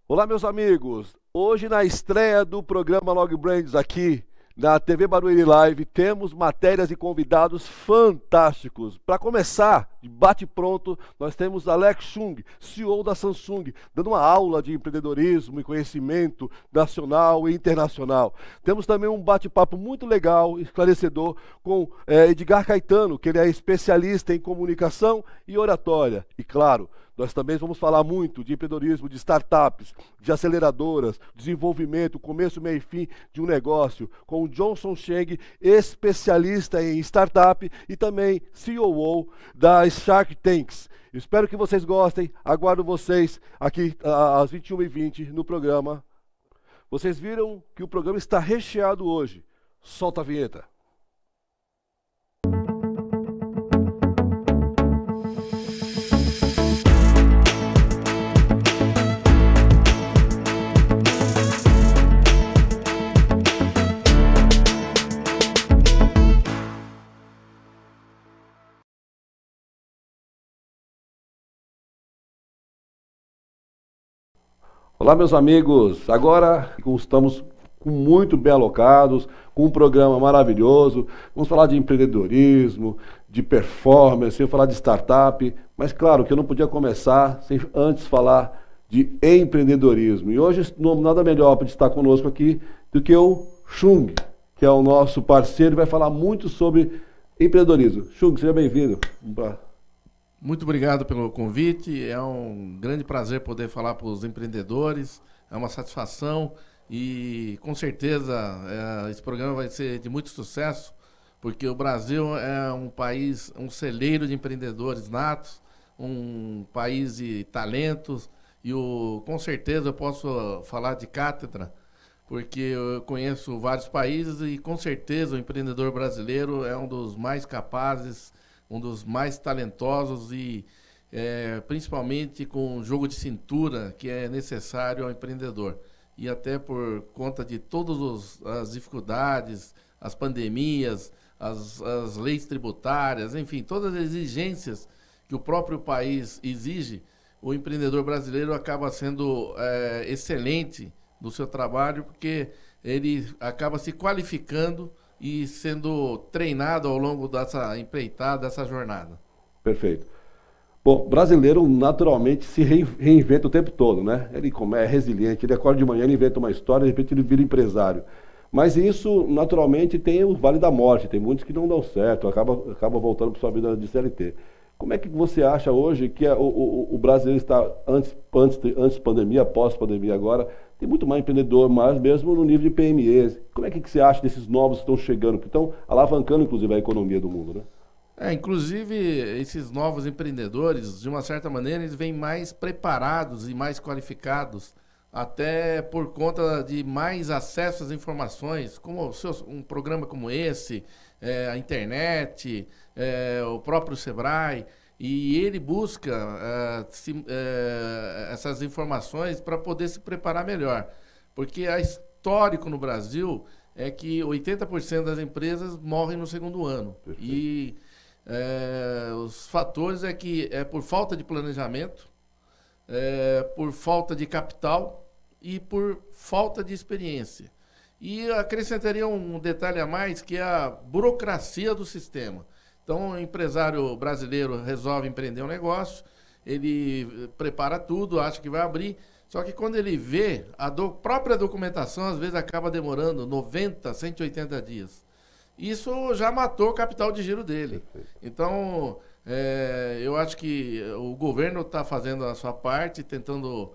Olá, meus amigos. Hoje, na estreia do programa Log Brands aqui na TV Barueri Live, temos matérias e convidados fantásticos. Para começar, de bate-pronto, nós temos Alex Chung, CEO da Samsung, dando uma aula de empreendedorismo e conhecimento nacional e internacional. Temos também um bate-papo muito legal, esclarecedor, com Edgar Caetano, que ele é especialista em comunicação e oratória. E claro, nós também vamos falar muito de empreendedorismo, de startups, de aceleradoras, desenvolvimento, começo, meio e fim de um negócio, com o Johnson Cheng, especialista em startup e também COO da Shark Tanks. Espero que vocês gostem, aguardo vocês aqui às 21h20 no programa. Vocês viram que o programa está recheado hoje. Solta a vinheta. Olá, meus amigos. Agora estamos muito bem alocados, com um programa maravilhoso. Vamos falar de empreendedorismo, de performance, falar de startup. Mas claro que eu não podia começar sem antes falar de empreendedorismo. E hoje nada melhor para estar conosco aqui do que o Chung, que é o nosso parceiro e vai falar muito sobre empreendedorismo. Chung, seja bem-vindo. Muito obrigado pelo convite, é um grande prazer poder falar para os empreendedores, é uma satisfação e com certeza esse programa vai ser de muito sucesso, porque o Brasil é um país, um celeiro de empreendedores natos, um país de talentos e com certeza eu posso falar de cátedra, porque eu conheço vários países e com certeza o empreendedor brasileiro é um dos mais capazes, um dos mais talentosos e principalmente com o jogo de cintura que é necessário ao empreendedor. E até por conta de todas as dificuldades, as pandemias, as leis tributárias, enfim, todas as exigências que o próprio país exige, o empreendedor brasileiro acaba sendo excelente no seu trabalho, porque ele acaba se qualificando e sendo treinado ao longo dessa empreitada, dessa jornada. Perfeito. Bom, brasileiro naturalmente se reinventa o tempo todo, né? Ele é resiliente, ele acorda de manhã, ele inventa uma história, de repente ele vira empresário. Mas isso, naturalmente, tem o vale da morte, tem muitos que não dão certo, acaba voltando para sua vida de CLT. Como é que você acha hoje que o brasileiro está, antes pandemia, pós-pandemia agora, tem muito mais empreendedor, mas mesmo no nível de PMEs. Como é que você acha desses novos que estão chegando, que estão alavancando, inclusive, a economia do mundo, né? Inclusive, esses novos empreendedores, de uma certa maneira, eles vêm mais preparados e mais qualificados, até por conta de mais acesso às informações, como um programa como esse, a internet, o próprio Sebrae, e ele busca essas informações para poder se preparar melhor. Porque a histórico no Brasil é que 80% das empresas morrem no segundo ano. Perfeito. E os fatores é que é por falta de planejamento, por falta de capital e por falta de experiência. E acrescentaria um detalhe a mais, que é a burocracia do sistema. Então, o empresário brasileiro resolve empreender um negócio, ele prepara tudo, acha que vai abrir, só que quando ele vê, a própria documentação, às vezes, acaba demorando 90, 180 dias. Isso já matou o capital de giro dele. Então, eu acho que o governo está fazendo a sua parte, tentando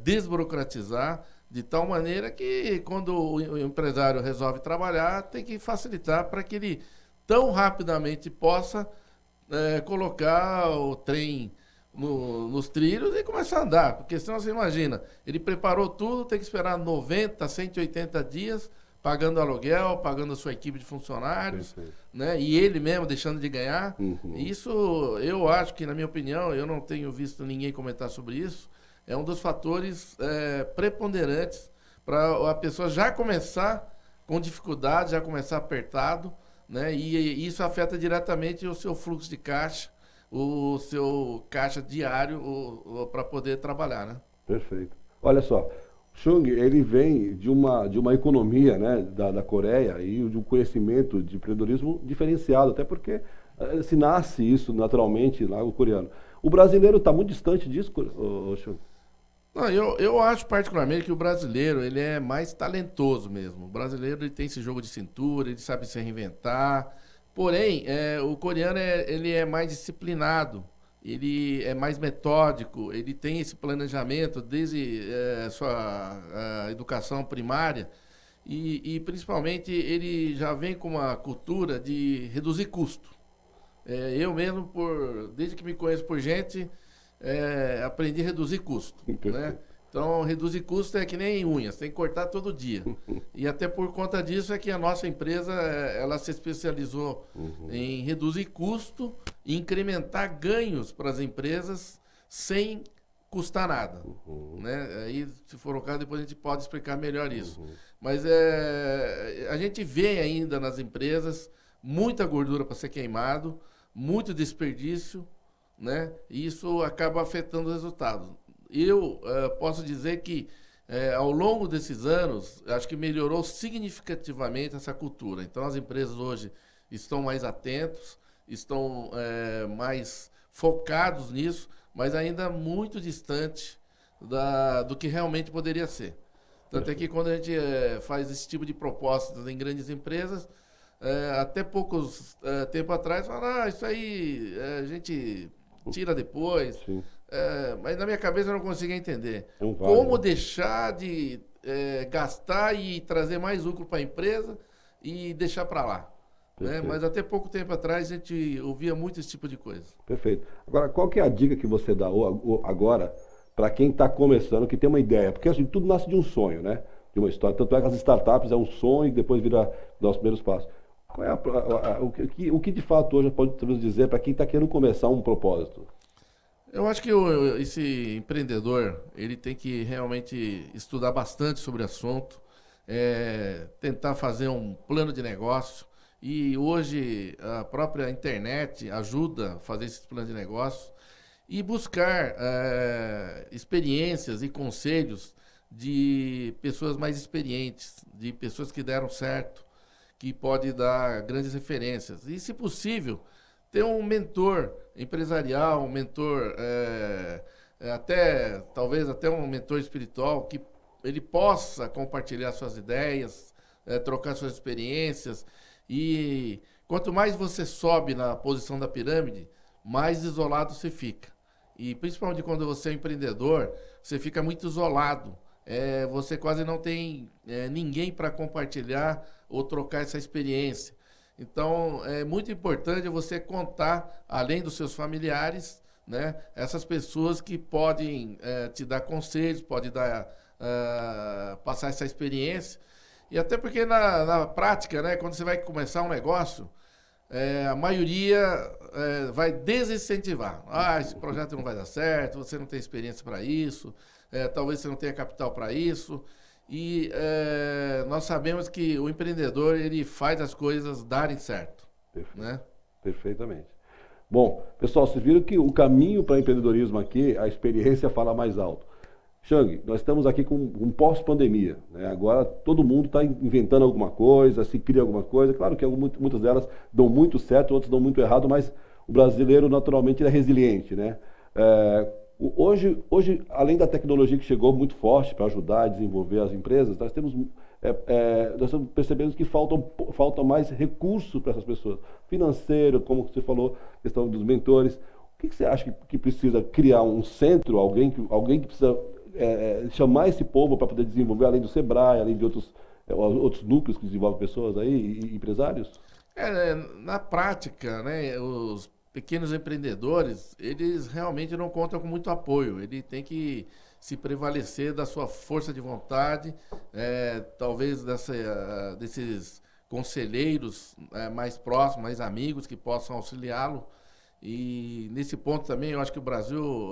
desburocratizar, de tal maneira que, quando o empresário resolve trabalhar, tem que facilitar para que ele tão rapidamente possa colocar o trem nos trilhos e começar a andar. Porque senão você imagina, ele preparou tudo, tem que esperar 90, 180 dias, pagando aluguel, pagando a sua equipe de funcionários, né? E ele mesmo deixando de ganhar. Isso, eu acho que, na minha opinião, eu não tenho visto ninguém comentar sobre isso, é um dos fatores preponderantes para a pessoa já começar com dificuldade, já começar apertado, né? E isso afeta diretamente o seu fluxo de caixa, o seu caixa diário para poder trabalhar, né? Perfeito. Olha só, Chung, ele vem de uma economia, né, da Coreia e de um conhecimento de empreendedorismo diferenciado, até porque se nasce isso naturalmente lá o coreano. O brasileiro está muito distante disso, Chung. Não, eu acho particularmente que o brasileiro ele é mais talentoso mesmo. O brasileiro ele tem esse jogo de cintura, ele sabe se reinventar. Porém, o coreano ele é mais disciplinado, ele é mais metódico, ele tem esse planejamento desde sua educação primária e principalmente ele já vem com uma cultura de reduzir custo. Eu mesmo, desde que me conheço por gente, aprendi a reduzir custo, né? Então, reduzir custo é que nem unhas, tem que cortar todo dia. E até por conta disso é que a nossa empresa, ela se especializou em reduzir custo e incrementar ganhos para as empresas sem custar nada, né? Aí, se for o caso, depois a gente pode explicar melhor isso. Mas a gente vê ainda nas empresas muita gordura para ser queimado, muito desperdício, né? E isso acaba afetando os resultados. Eu posso dizer que ao longo desses anos, acho que melhorou significativamente essa cultura. Então, as empresas hoje estão mais atentos, estão mais focados nisso, mas ainda muito distante do que realmente poderia ser. Tanto é que quando a gente faz esse tipo de propostas em grandes empresas, até poucos tempo atrás, falaram, isso aí a gente tira depois. Sim. Mas na minha cabeça eu não conseguia entender. Não vale, Como né? deixar de gastar e trazer mais lucro para a empresa e deixar para lá. Né? Perfeito. Mas até pouco tempo atrás a gente ouvia muito esse tipo de coisa. Perfeito. Agora, qual que é a dica que você dá agora para quem está começando, que tem uma ideia? Porque assim, tudo nasce de um sonho, né? De uma história. Tanto é que as startups é um sonho e depois vira dar os primeiros passos. Qual é o que de fato hoje podemos dizer para quem está querendo começar um propósito? Eu acho que esse empreendedor, ele tem que realmente estudar bastante sobre o assunto, tentar fazer um plano de negócio. E hoje a própria internet ajuda a fazer esses planos de negócio e buscar experiências e conselhos de pessoas mais experientes, de pessoas que deram certo, que pode dar grandes referências. E, se possível, ter um mentor empresarial, um mentor, talvez até um mentor espiritual, que ele possa compartilhar suas ideias, trocar suas experiências. E quanto mais você sobe na posição da pirâmide, mais isolado você fica. E principalmente quando você é empreendedor, você fica muito isolado. Você quase não tem ninguém para compartilhar ou trocar essa experiência. Então, é muito importante você contar, além dos seus familiares, né, essas pessoas que podem te dar conselhos, podem passar essa experiência. E até porque na prática, né, quando você vai começar um negócio, a maioria vai desincentivar. Esse projeto não vai dar certo, você não tem experiência para isso, talvez você não tenha capital para isso. E nós sabemos que o empreendedor ele faz as coisas darem certo. Perfeito. Né? Perfeitamente. Bom, pessoal, vocês viram que o caminho para empreendedorismo aqui, a experiência fala mais alto. Chung, nós estamos aqui com um pós-pandemia, né? Agora todo mundo está inventando alguma coisa, se cria alguma coisa. Claro que muitas delas dão muito certo, outras dão muito errado, mas o brasileiro naturalmente ele é resiliente, né? Hoje, além da tecnologia que chegou muito forte para ajudar a desenvolver as empresas, nós estamos percebendo que falta mais recurso para essas pessoas. Financeiro, como você falou, questão dos mentores. O que você acha que precisa criar um centro, alguém que precisa chamar esse povo para poder desenvolver, além do Sebrae, além de outros núcleos que desenvolvem pessoas aí, e empresários? Na prática, né, os pequenos empreendedores, eles realmente não contam com muito apoio. Ele tem que se prevalecer da sua força de vontade, talvez desses conselheiros mais próximos, mais amigos que possam auxiliá-lo. E nesse ponto também eu acho que o Brasil,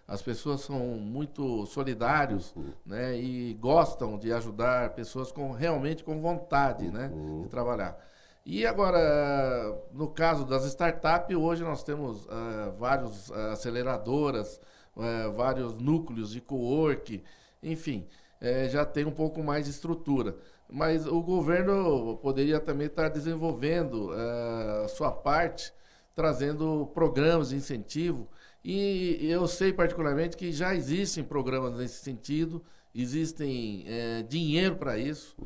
as pessoas são muito solidários, né, e gostam de ajudar pessoas realmente com vontade, né, de trabalhar. E agora, no caso das startups, hoje nós temos várias aceleradoras, vários núcleos de co-work, enfim, já tem um pouco mais de estrutura. Mas o governo poderia também estar desenvolvendo a sua parte, trazendo programas de incentivo. E eu sei particularmente que já existem programas nesse sentido, existem dinheiro para isso.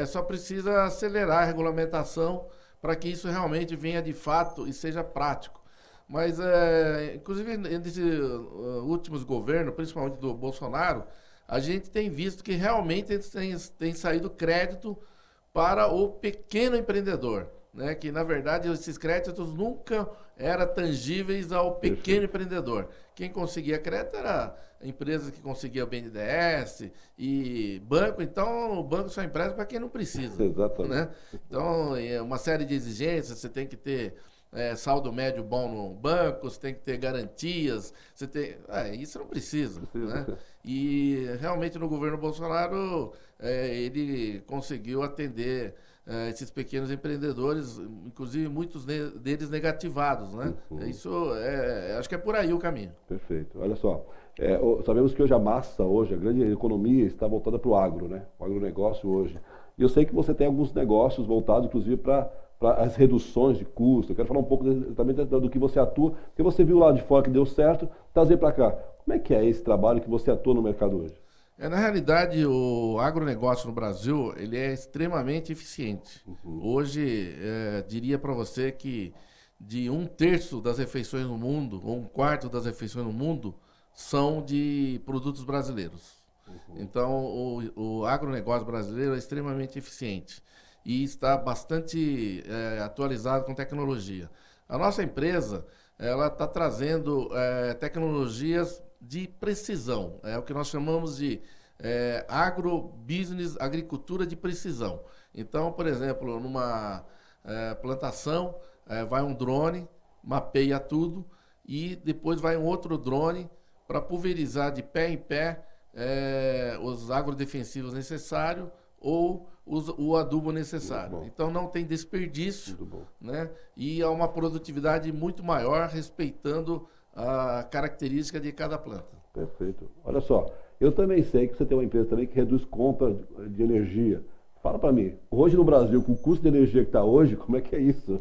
Só precisa acelerar a regulamentação para que isso realmente venha de fato e seja prático. Mas, inclusive, nesses últimos governos, principalmente do Bolsonaro, a gente tem visto que realmente tem saído crédito para o pequeno empreendedor, né? Que, na verdade, esses créditos nunca eram tangíveis ao pequeno empreendedor. Quem conseguia crédito era empresas que conseguiam BNDES e banco. Então, o banco só empresta para quem não precisa. Exatamente. Né? Então, uma série de exigências, você tem que ter saldo médio bom no banco, você tem que ter garantias, você tem... isso não precisa. Né? E realmente no governo Bolsonaro ele conseguiu atender esses pequenos empreendedores, inclusive muitos deles negativados. Né? Isso acho que é por aí o caminho. Perfeito. Olha só, sabemos que hoje a massa, a grande economia está voltada para o agro, né? O agronegócio hoje. E eu sei que você tem alguns negócios voltados, inclusive, para as reduções de custo. Eu quero falar um pouco também do que você atua, porque você viu lá de fora que deu certo, trazer para cá. Como é que é esse trabalho que você atua no mercado hoje? Na realidade, o agronegócio no Brasil ele é extremamente eficiente. Hoje, diria para você que de 1/3 das refeições no mundo, ou 1/4 das refeições no mundo, são de produtos brasileiros. Então, o agronegócio brasileiro é extremamente eficiente e está bastante atualizado com tecnologia. A nossa empresa ela está trazendo tecnologias de precisão, é o que nós chamamos de agrobusiness, agricultura de precisão. Então, por exemplo, numa plantação, vai um drone, mapeia tudo e depois vai um outro drone para pulverizar de pé em pé os agrodefensivos necessários ou o adubo necessário. Então não tem desperdício, né? E há uma produtividade muito maior respeitando a característica de cada planta. Perfeito. Olha só, eu também sei que você tem uma empresa também que reduz compra de energia. Fala para mim, hoje no Brasil, com o custo de energia que está hoje, como é que é isso?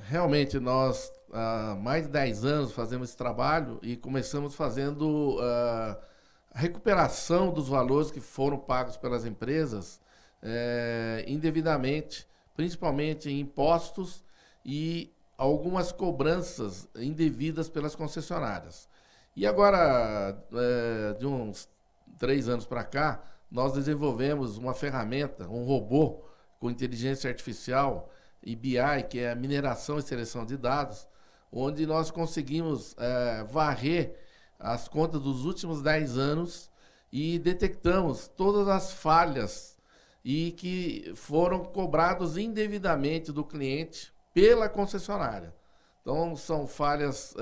Realmente nós há mais de 10 anos fazemos esse trabalho e começamos fazendo a recuperação dos valores que foram pagos pelas empresas indevidamente, principalmente em impostos e algumas cobranças indevidas pelas concessionárias. E agora, de uns 3 anos para cá, nós desenvolvemos uma ferramenta, um robô com inteligência artificial e BI, que é a mineração e seleção de dados, onde nós conseguimos varrer as contas dos últimos 10 anos e detectamos todas as falhas e que foram cobrados indevidamente do cliente pela concessionária. Então, são falhas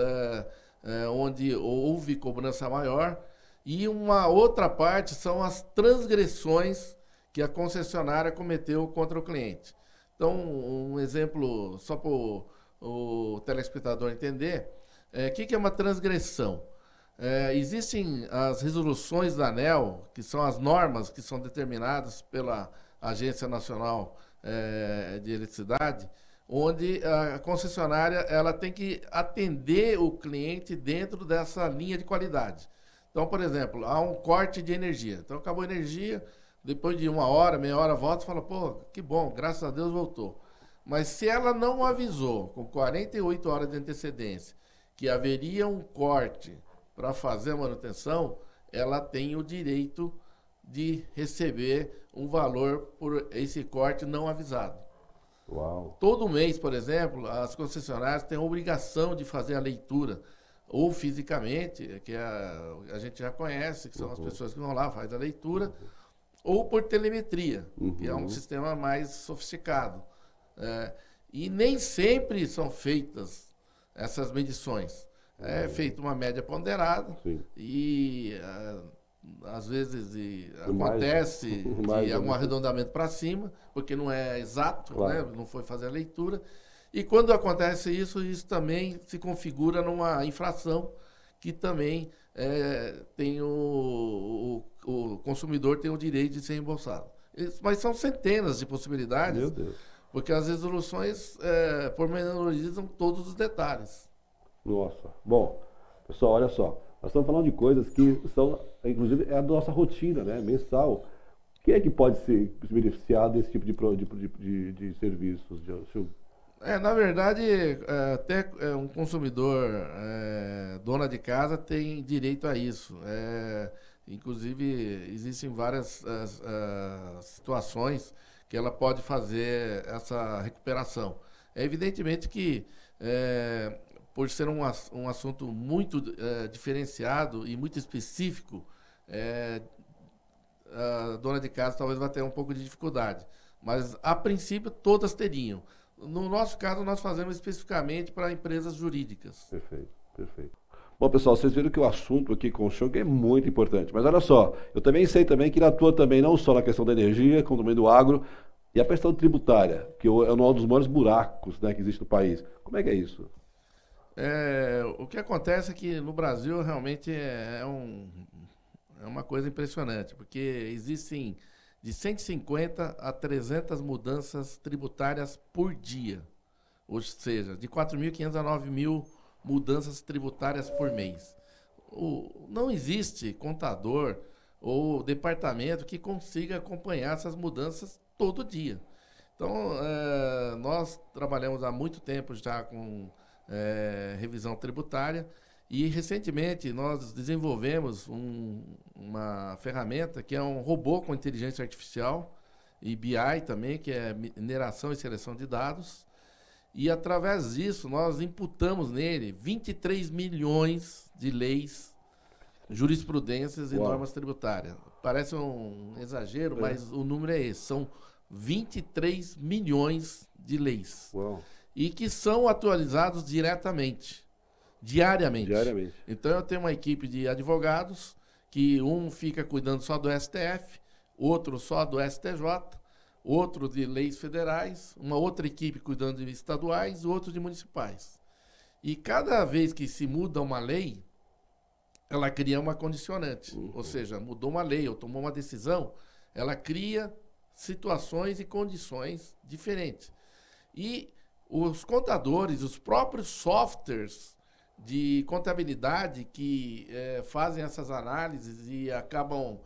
onde houve cobrança maior e uma outra parte são as transgressões que a concessionária cometeu contra o cliente. Então, um exemplo, só para o telespectador entender, o que é uma transgressão? Existem as resoluções da ANEEL, que são as normas que são determinadas pela Agência Nacional de Eletricidade, onde a concessionária ela tem que atender o cliente dentro dessa linha de qualidade. Então, por exemplo, há um corte de energia. Então, acabou a energia, depois de 1 hora, meia hora, volta e fala, pô, que bom, graças a Deus voltou. Mas se ela não avisou com 48 horas de antecedência que haveria um corte para fazer a manutenção, ela tem o direito de receber um valor por esse corte não avisado. Uau. Todo mês, por exemplo, as concessionárias têm a obrigação de fazer a leitura, ou fisicamente, que a gente já conhece, que são as pessoas que vão lá, faz a leitura, ou por telemetria, que é um sistema mais sofisticado. E nem sempre são feitas essas medições. É feita uma média ponderada. Sim. E às vezes acontece de algum arredondamento para cima, porque não é exato, claro, né? Não foi fazer a leitura. E quando acontece isso, isso também se configura numa infração que também tem o consumidor tem o direito de ser reembolsado. Mas são centenas de possibilidades, Meu Deus. porque as resoluções pormenorizam todos os detalhes. Nossa. Bom, pessoal, olha só. Nós estamos falando de coisas que são, inclusive, é a nossa rotina, né? Mensal. Quem é que pode se beneficiar desse tipo de serviços? Na verdade, até um consumidor, dona de casa, tem direito a isso. Inclusive, existem várias situações que ela pode fazer essa recuperação. É evidentemente que, por ser um assunto muito diferenciado e muito específico, a dona de casa talvez vá ter um pouco de dificuldade. Mas, a princípio, todas teriam. No nosso caso, nós fazemos especificamente para empresas jurídicas. Perfeito, perfeito. Bom, pessoal, vocês viram que o assunto aqui com o Chung é muito importante. Mas olha só, eu também sei também que ele atua também não só na questão da energia, como também do agro, e a questão tributária, que é um dos maiores buracos, né, que existe no país. Como é que é isso? O que acontece é que no Brasil realmente é uma coisa impressionante, porque existem de 150 a 300 mudanças tributárias por dia. Ou seja, de 4.500 a 9.000 mudanças tributárias por mês. Não existe contador ou departamento que consiga acompanhar essas mudanças todo dia. Então, nós trabalhamos há muito tempo já com revisão tributária e, recentemente, nós desenvolvemos uma ferramenta que é um robô com inteligência artificial e BI também, que é mineração e seleção de dados. E, através disso, nós imputamos nele 23 milhões de leis, jurisprudências e normas tributárias. Parece um exagero, mas o número é esse. São 23 milhões de leis. Uau. E que são atualizados diariamente. Diariamente. Então, eu tenho uma equipe de advogados, que um fica cuidando só do STF, outro só do STJ, outro de leis federais, uma outra equipe cuidando de estaduais, outro de municipais. E cada vez que se muda uma lei, ela cria uma condicionante. Ou seja, mudou uma lei ou tomou uma decisão, ela cria situações e condições diferentes. E os contadores, os próprios softwares de contabilidade que fazem essas análises e acabam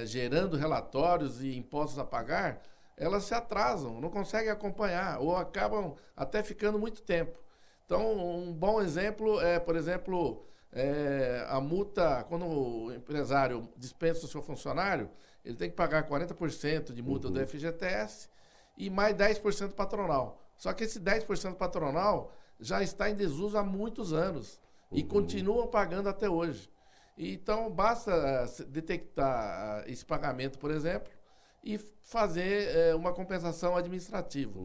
gerando relatórios e impostos a pagar, elas se atrasam, não conseguem acompanhar ou acabam até ficando muito tempo. Então, um bom exemplo é, por exemplo, a multa, quando o empresário dispensa o seu funcionário, ele tem que pagar 40% de multa do FGTS e mais 10% patronal. Só que esse 10% patronal já está em desuso há muitos anos e continuam pagando até hoje. Então, basta detectar esse pagamento, por exemplo, e fazer uma compensação administrativa.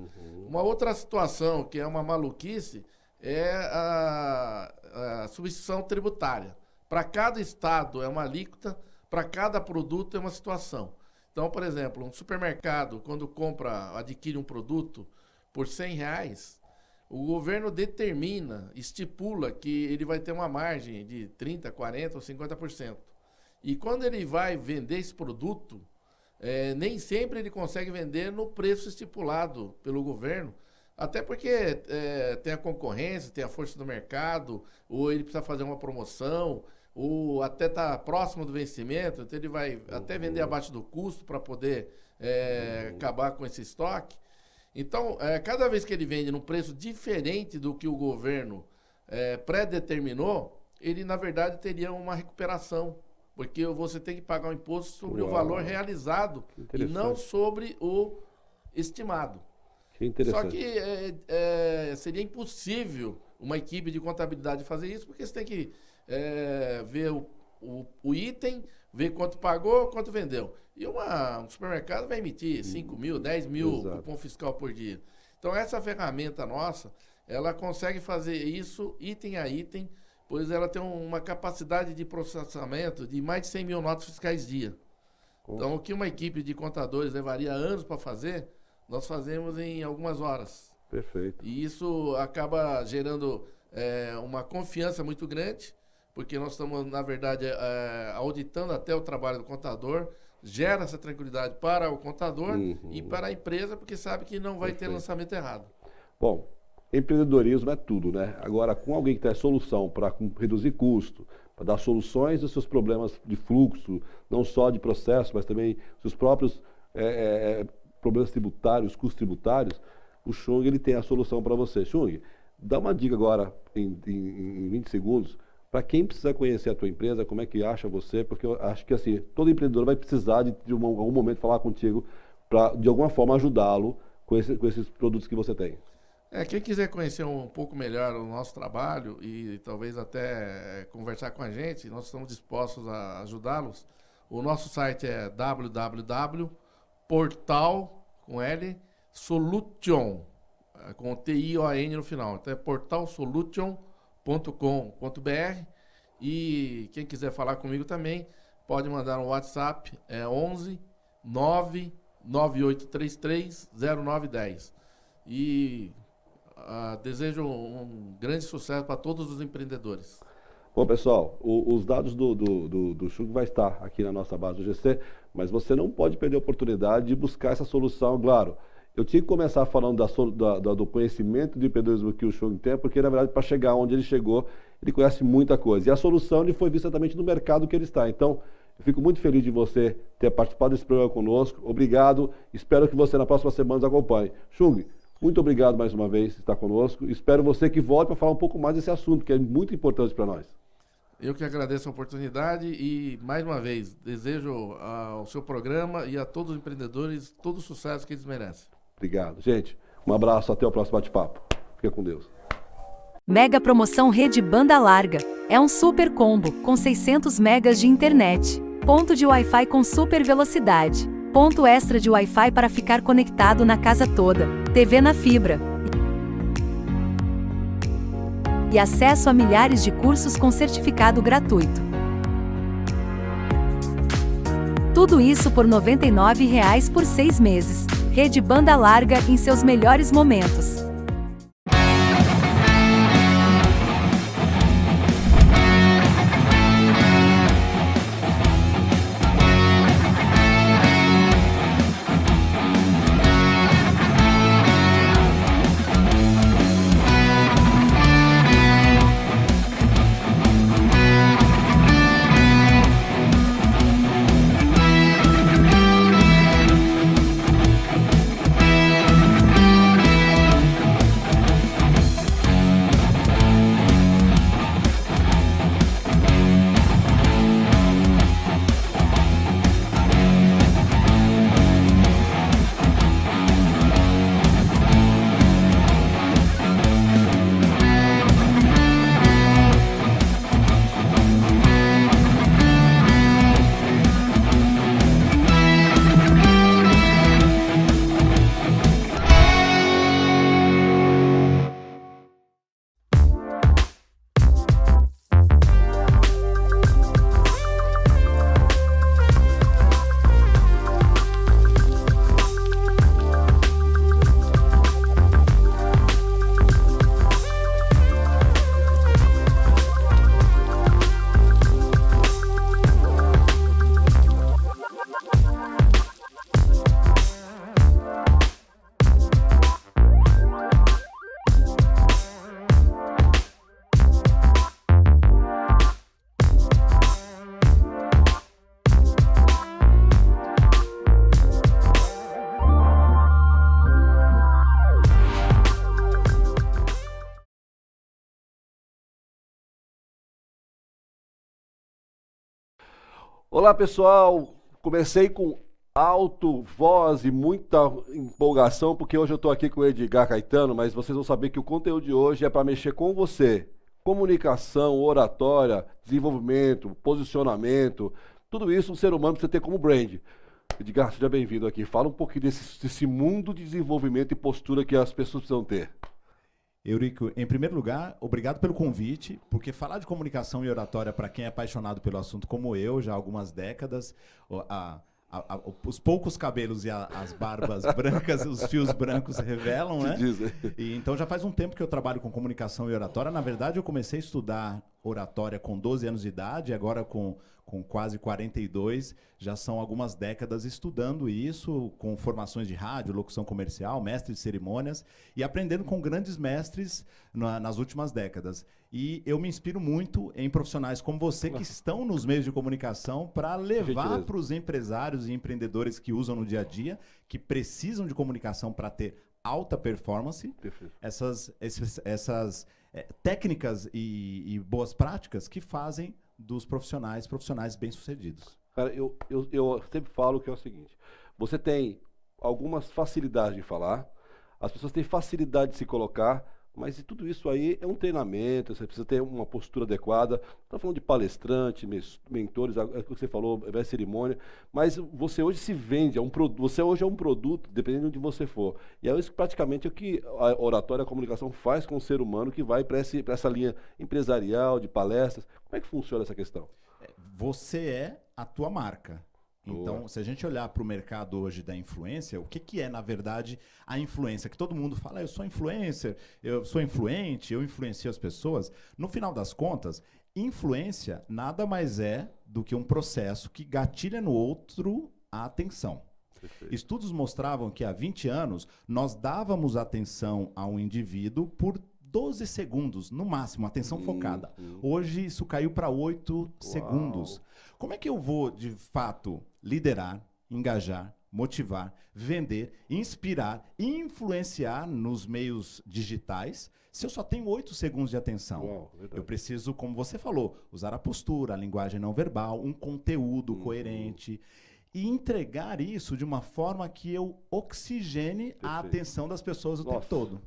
Uma outra situação, que é uma maluquice, é a substituição tributária. Para cada estado é uma alíquota, para cada produto é uma situação. Então, por exemplo, um supermercado, quando adquire um produto por R$100, o governo estipula que ele vai ter uma margem de 30%, 40% ou 50%. E quando ele vai vender esse produto, nem sempre ele consegue vender no preço estipulado pelo governo, até porque tem a concorrência, tem a força do mercado, ou ele precisa fazer uma promoção, ou até está próximo do vencimento, então ele vai até vender abaixo do custo para poder acabar com esse estoque. Então, cada vez que ele vende num preço diferente do que o governo pré-determinou, ele, na verdade, teria uma recuperação, porque você tem que pagar o imposto sobre o valor realizado e não sobre o estimado. Que interessante. Só que seria impossível uma equipe de contabilidade fazer isso, porque você tem que ver o item, ver quanto pagou, quanto vendeu. E um supermercado vai emitir 5 mil, 10 mil cupom fiscal por dia. Então, essa ferramenta nossa, ela consegue fazer isso item a item, pois ela tem uma capacidade de processamento de mais de 100 mil notas fiscais dia. Então, o que uma equipe de contadores levaria anos para fazer, nós fazemos em algumas horas. Perfeito. E isso acaba gerando uma confiança muito grande, porque nós estamos, na verdade, auditando até o trabalho do contador, gera essa tranquilidade para o contador e para a empresa, porque sabe que não vai ter lançamento errado. Bom, empreendedorismo é tudo, né? Agora, com alguém que tem solução para reduzir custo, para dar soluções aos seus problemas de fluxo, não só de processo, mas também seus próprios problemas tributários, custos tributários, o Chung ele tem a solução para você. Chung, dá uma dica agora, em 20 segundos, para quem precisa conhecer a tua empresa, como é que acha você, porque eu acho que assim, todo empreendedor vai precisar de algum momento falar contigo para, de alguma forma, ajudá-lo com esses produtos que você tem. Quem quiser conhecer um pouco melhor o nosso trabalho e talvez até conversar com a gente, nós estamos dispostos a ajudá-los. O nosso site é www.portal.solution, com T-I-O-N no final. Então é portalsolution.com.br, e quem quiser falar comigo também pode mandar um WhatsApp, 11 99833 0910. E desejo um grande sucesso para todos os empreendedores. Bom, pessoal, os dados do Chung vai estar aqui na nossa base do GC, mas você não pode perder a oportunidade de buscar essa solução. Claro, eu tinha que começar falando do conhecimento de empreendedorismo que o Chung tem, porque, na verdade, para chegar onde ele chegou, ele conhece muita coisa. E a solução ele foi vista exatamente no mercado que ele está. Então, eu fico muito feliz de você ter participado desse programa conosco. Obrigado. Espero que você, na próxima semana, nos acompanhe. Chung, muito obrigado mais uma vez por estar conosco. Espero você que volte para falar um pouco mais desse assunto, que é muito importante para nós. Eu que agradeço a oportunidade e, mais uma vez, desejo ao seu programa e a todos os empreendedores todo o sucesso que eles merecem. Obrigado. Gente, um abraço. Até o próximo bate-papo. Fica com Deus. Mega promoção Rede Banda Larga. É um super combo, com 600 megas de internet. Ponto de Wi-Fi com super velocidade. Ponto extra de Wi-Fi para ficar conectado na casa toda. TV na fibra. E acesso a milhares de cursos com certificado gratuito. Tudo isso por R$ 99,00 por 6 meses. Rede Banda Larga em seus melhores momentos. Olá, pessoal. Comecei com alto, voz e muita empolgação, porque hoje eu estou aqui com o Edgar Caetano, mas vocês vão saber que o conteúdo de hoje é para mexer com você. Comunicação, oratória, desenvolvimento, posicionamento, tudo isso um ser humano precisa ter como brand. Edgar, seja bem-vindo aqui. Fala um pouquinho desse mundo de desenvolvimento e postura que as pessoas precisam ter. Eurico, em primeiro lugar, obrigado pelo convite, porque falar de comunicação e oratória para quem é apaixonado pelo assunto como eu, já há algumas décadas, os poucos cabelos e as barbas brancas, os fios brancos revelam, né? E então já faz um tempo que eu trabalho com comunicação e oratória. Na verdade, eu comecei a estudar oratória com 12 anos de idade, agora com quase 42, já são algumas décadas estudando isso, com formações de rádio, locução comercial, mestre de cerimônias, e aprendendo com grandes mestres nas últimas décadas. E eu me inspiro muito em profissionais como você, que estão nos meios de comunicação, para levar para os empresários e empreendedores que usam no dia a dia, que precisam de comunicação para ter alta performance, essas técnicas e boas práticas que fazem dos profissionais bem-sucedidos. Cara, eu sempre falo que é o seguinte, você tem algumas facilidades de falar, as pessoas têm facilidade de se colocar, mas tudo isso aí é um treinamento, você precisa ter uma postura adequada. Estou falando de palestrante, mentores, é o que você falou, é cerimônia, mas você hoje se vende, você hoje é um produto, dependendo de onde você for. E é isso praticamente o que a oratória, a comunicação faz com o ser humano que vai para essa linha empresarial, de palestras. Como é que funciona essa questão? Você é a tua marca. Então, se a gente olhar para o mercado hoje da influência, o que é, na verdade, a influência? Que todo mundo fala, eu sou influencer, eu sou influente, eu influencio as pessoas. No final das contas, influência nada mais é do que um processo que gatilha no outro a atenção. Perfeito. Estudos mostravam que há 20 anos nós dávamos atenção a um indivíduo por 12 segundos, no máximo, atenção focada. Hoje isso caiu para 8 segundos. Como é que eu vou, de fato, liderar, engajar, motivar, vender, inspirar, influenciar nos meios digitais se eu só tenho 8 segundos de atenção? Eu preciso, como você falou, usar a postura, a linguagem não verbal, um conteúdo coerente e entregar isso de uma forma que eu oxigene a atenção das pessoas o tempo todo.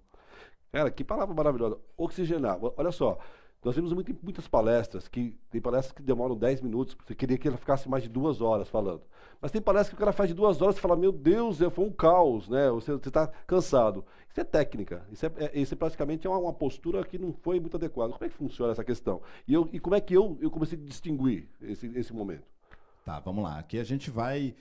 Cara, que palavra maravilhosa. Oxigenar. Olha só, nós vimos muitas palestras, tem palestras que demoram 10 minutos, você queria que ela ficasse mais de 2 horas falando. Mas tem palestras que o cara faz de 2 horas e fala, meu Deus, foi um caos, né? Você está cansado. Isso é técnica, isso praticamente é uma postura que não foi muito adequada. Como é que funciona essa questão? E como é que eu comecei a distinguir esse momento? Tá, vamos lá. Aqui a gente vai...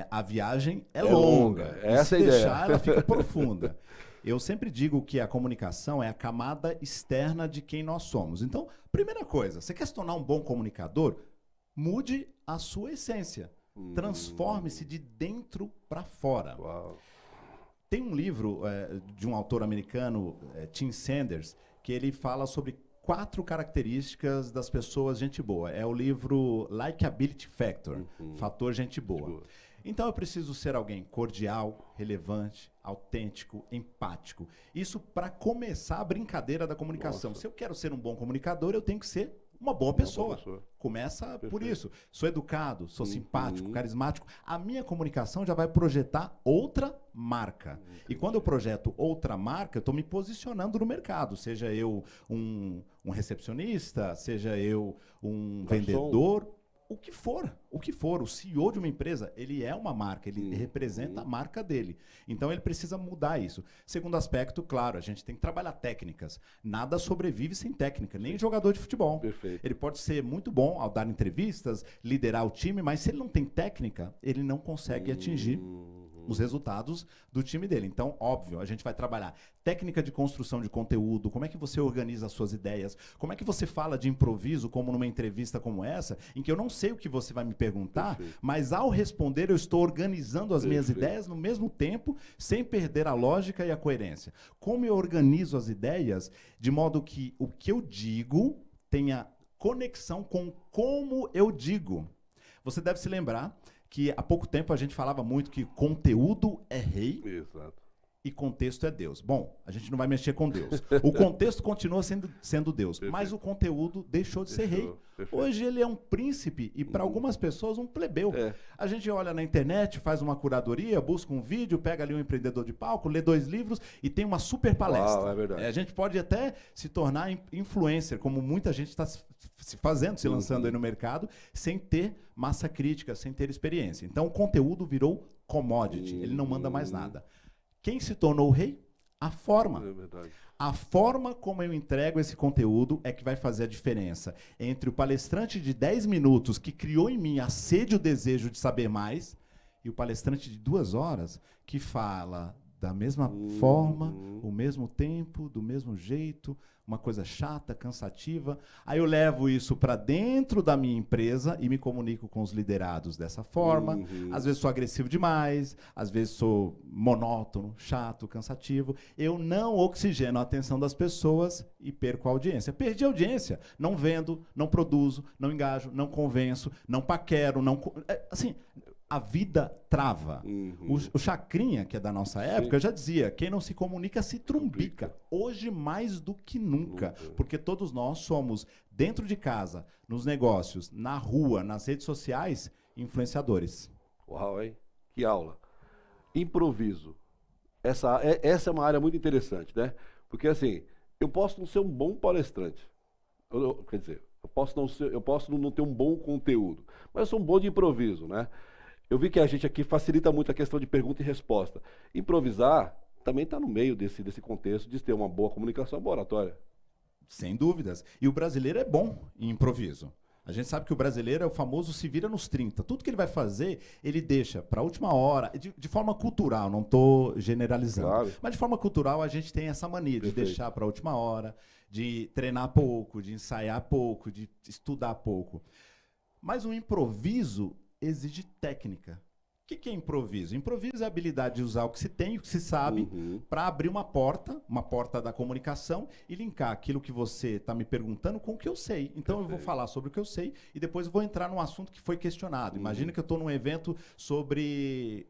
a viagem é longa. Essa é a ideia. Deixar, ela fica profunda. Eu sempre digo que a comunicação é a camada externa de quem nós somos. Então, primeira coisa, você quer se tornar um bom comunicador? Mude a sua essência. Transforme-se de dentro para fora. Uau. Tem um livro de um autor americano, Tim Sanders, que ele fala sobre 4 características das pessoas gente boa. É o livro Likeability Factor, Fator Gente Boa. Então eu preciso ser alguém cordial, relevante, autêntico, empático. Isso para começar a brincadeira da comunicação. Nossa. Se eu quero ser um bom comunicador, eu tenho que ser uma boa pessoa. Começa por isso. Sou educado, sou simpático, carismático. A minha comunicação já vai projetar outra marca. E quando eu projeto outra marca, eu estou me posicionando no mercado. Seja eu um recepcionista, seja eu um vendedor, o que for. O CEO de uma empresa, ele é uma marca, ele representa a marca dele. Então ele precisa mudar isso. Segundo aspecto, claro, a gente tem que trabalhar técnicas. Nada sobrevive sem técnica, nem jogador de futebol. Perfeito. Ele pode ser muito bom ao dar entrevistas, liderar o time, mas se ele não tem técnica, ele não consegue atingir os resultados do time dele. Então, óbvio, a gente vai trabalhar técnica de construção de conteúdo, como é que você organiza as suas ideias, como é que você fala de improviso, como numa entrevista como essa, em que eu não sei o que você vai me perguntar, mas ao responder eu estou organizando as minhas ideias no mesmo tempo, sem perder a lógica e a coerência. Como eu organizo as ideias de modo que o que eu digo tenha conexão com como eu digo. Você deve se lembrar que há pouco tempo a gente falava muito que conteúdo é rei. Exato. E contexto é Deus. Bom, a gente não vai mexer com Deus. O contexto continua sendo Deus, mas o conteúdo deixou de ser rei. Hoje ele é um príncipe e para algumas pessoas um plebeu. A gente olha na internet, faz uma curadoria, busca um vídeo, pega ali um empreendedor de palco, lê 2 livros e tem uma super palestra. Uau, é verdade. A gente pode até se tornar influencer, como muita gente está se fazendo, se lançando aí no mercado, sem ter massa crítica, sem ter experiência. Então o conteúdo virou commodity, ele não manda mais nada. Quem se tornou o rei? A forma. É verdade. A forma como eu entrego esse conteúdo é que vai fazer a diferença entre o palestrante de 10 minutos que criou em mim a sede e o desejo de saber mais e o palestrante de 2 horas que fala da mesma forma, o mesmo tempo, do mesmo jeito, uma coisa chata, cansativa. Aí eu levo isso para dentro da minha empresa e me comunico com os liderados dessa forma. Às vezes sou agressivo demais, às vezes sou monótono, chato, cansativo. Eu não oxigeno a atenção das pessoas e perco a audiência. Perdi a audiência, não vendo, não produzo, não engajo, não convenço, não paquero, não... Assim, a vida trava. O Chacrinha, que é da nossa época, já dizia, quem não se comunica se trumbica. Hoje mais do que nunca. Porque todos nós somos, dentro de casa, nos negócios, na rua, nas redes sociais, influenciadores. Uau, hein? Que aula. Improviso. Essa é uma área muito interessante, né? Porque assim, eu posso não ser um bom palestrante. Quer dizer, eu posso não ter um bom conteúdo, mas eu sou um bom de improviso, né? Eu vi que a gente aqui facilita muito a questão de pergunta e resposta. Improvisar também está no meio desse contexto de ter uma boa comunicação, boa oratória. Sem dúvidas. E o brasileiro é bom em improviso. A gente sabe que o brasileiro é o famoso se vira nos 30. Tudo que ele vai fazer, ele deixa para a última hora, de forma cultural, não estou generalizando. Claro. Mas de forma cultural a gente tem essa mania de deixar para a última hora, de treinar pouco, de ensaiar pouco, de estudar pouco. Mas o improviso exige técnica. O que é improviso? Improviso é a habilidade de usar o que se tem, o que se sabe, para abrir uma porta da comunicação e linkar aquilo que você está me perguntando com o que eu sei. Então eu vou falar sobre o que eu sei e depois eu vou entrar num assunto que foi questionado. Imagina que eu estou num evento sobre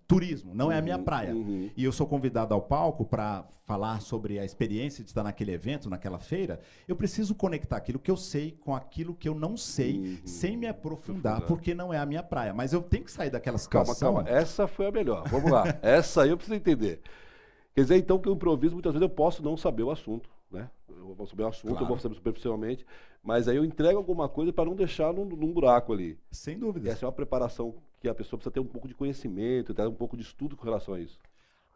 turismo, não é a minha praia. E eu sou convidado ao palco para falar sobre a experiência de estar naquele evento, naquela feira. Eu preciso conectar aquilo que eu sei com aquilo que eu não sei, sem me aprofundar, porque não é a minha praia. Mas eu tenho que sair daquela situação. Calma. Essa foi a melhor. Vamos lá. Essa aí eu preciso entender. Quer dizer, então, que o improviso, muitas vezes eu posso não saber o assunto, né? Eu vou saber o assunto, Claro. eu vou saber superficialmente, mas aí eu entrego alguma coisa para não deixar num buraco ali. Sem dúvida. Essa é uma preparação que a pessoa precisa ter um pouco de conhecimento, ter um pouco de estudo com relação a isso.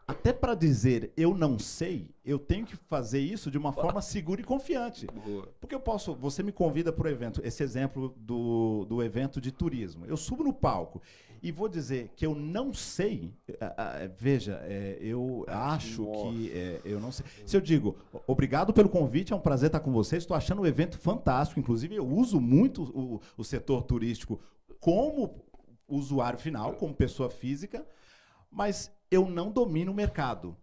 Até para dizer eu não sei, eu tenho que fazer isso de uma forma segura e confiante. Boa. Porque você me convida para o evento, esse exemplo do evento de turismo. Eu subo no palco e vou dizer que eu não sei, veja, eu acho que eu não sei. Se eu digo, obrigado pelo convite, é um prazer estar com você, estou achando o evento fantástico, inclusive eu uso muito o setor turístico como usuário final, como pessoa física, mas eu não domino o mercado.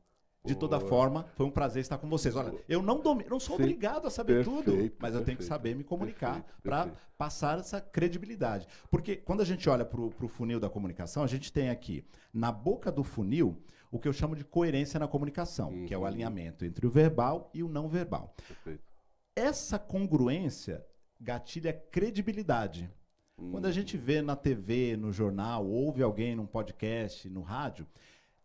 De toda forma, foi um prazer estar com vocês. Olha, eu não sou obrigado a saber tudo, mas eu tenho que saber me comunicar para passar essa credibilidade. Porque quando a gente olha para o funil da comunicação, a gente tem aqui, na boca do funil, o que eu chamo de coerência na comunicação, que é o alinhamento entre o verbal e o não verbal. Perfeito. Essa congruência gatilha credibilidade. Quando a gente vê na TV, no jornal, ouve alguém num podcast, no rádio,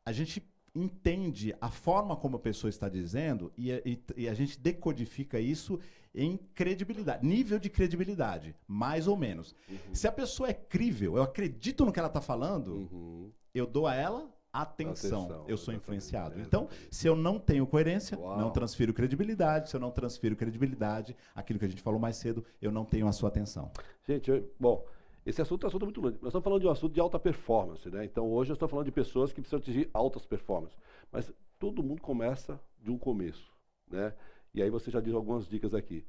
a gente entende a forma como a pessoa está dizendo e a gente decodifica isso em credibilidade, nível de credibilidade, mais ou menos. Se a pessoa é crível, eu acredito no que ela está falando, eu dou a ela atenção, eu sou influenciado. Então, se eu não tenho coerência, não transfiro credibilidade. Se eu não transfiro credibilidade, aquilo que a gente falou mais cedo, eu não tenho a sua atenção. Gente, bom, esse assunto é um assunto muito longe. Nós estamos falando de um assunto de alta performance, né? Então, hoje nós estamos falando de pessoas que precisam atingir altas performances. Mas todo mundo começa de um começo, né? E aí você já deu algumas dicas aqui.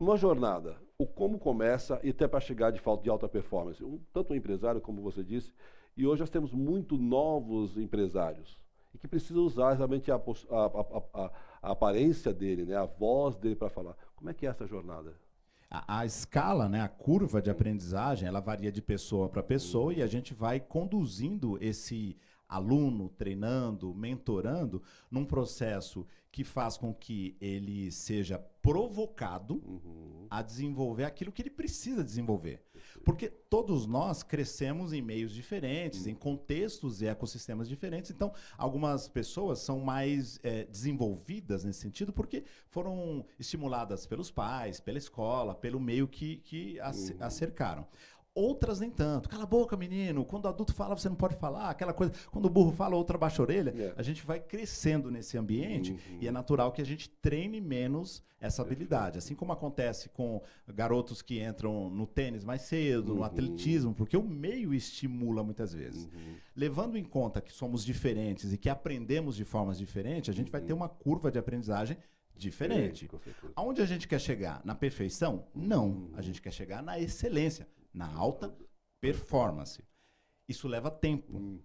Uma jornada, o como começa e até para chegar de fato de alta performance. Tanto um empresário, como você disse, e hoje nós temos muito novos empresários e que precisam usar realmente a aparência dele, né? A voz dele para falar. Como é que é essa jornada? A escala, né, a curva de aprendizagem, ela varia de pessoa para pessoa e a gente vai conduzindo esse aluno, treinando, mentorando, num processo que faz com que ele seja provocado a desenvolver aquilo que ele precisa desenvolver. Porque todos nós crescemos em meios diferentes, em contextos e ecossistemas diferentes. Então, algumas pessoas são mais desenvolvidas nesse sentido porque foram estimuladas pelos pais, pela escola, pelo meio que a cercaram. Outras nem tanto. Cala a boca, menino. Quando o adulto fala, você não pode falar. Aquela coisa. Quando o burro fala, outra baixa a orelha. A gente vai crescendo nesse ambiente e é natural que a gente treine menos essa habilidade. Assim como acontece com garotos que entram no tênis mais cedo, no atletismo, porque o meio estimula muitas vezes. Levando em conta que somos diferentes e que aprendemos de formas diferentes, a gente vai ter uma curva de aprendizagem diferente. Aonde a gente quer chegar? Na perfeição? Não. A gente quer chegar na excelência, na alta performance. Isso leva tempo.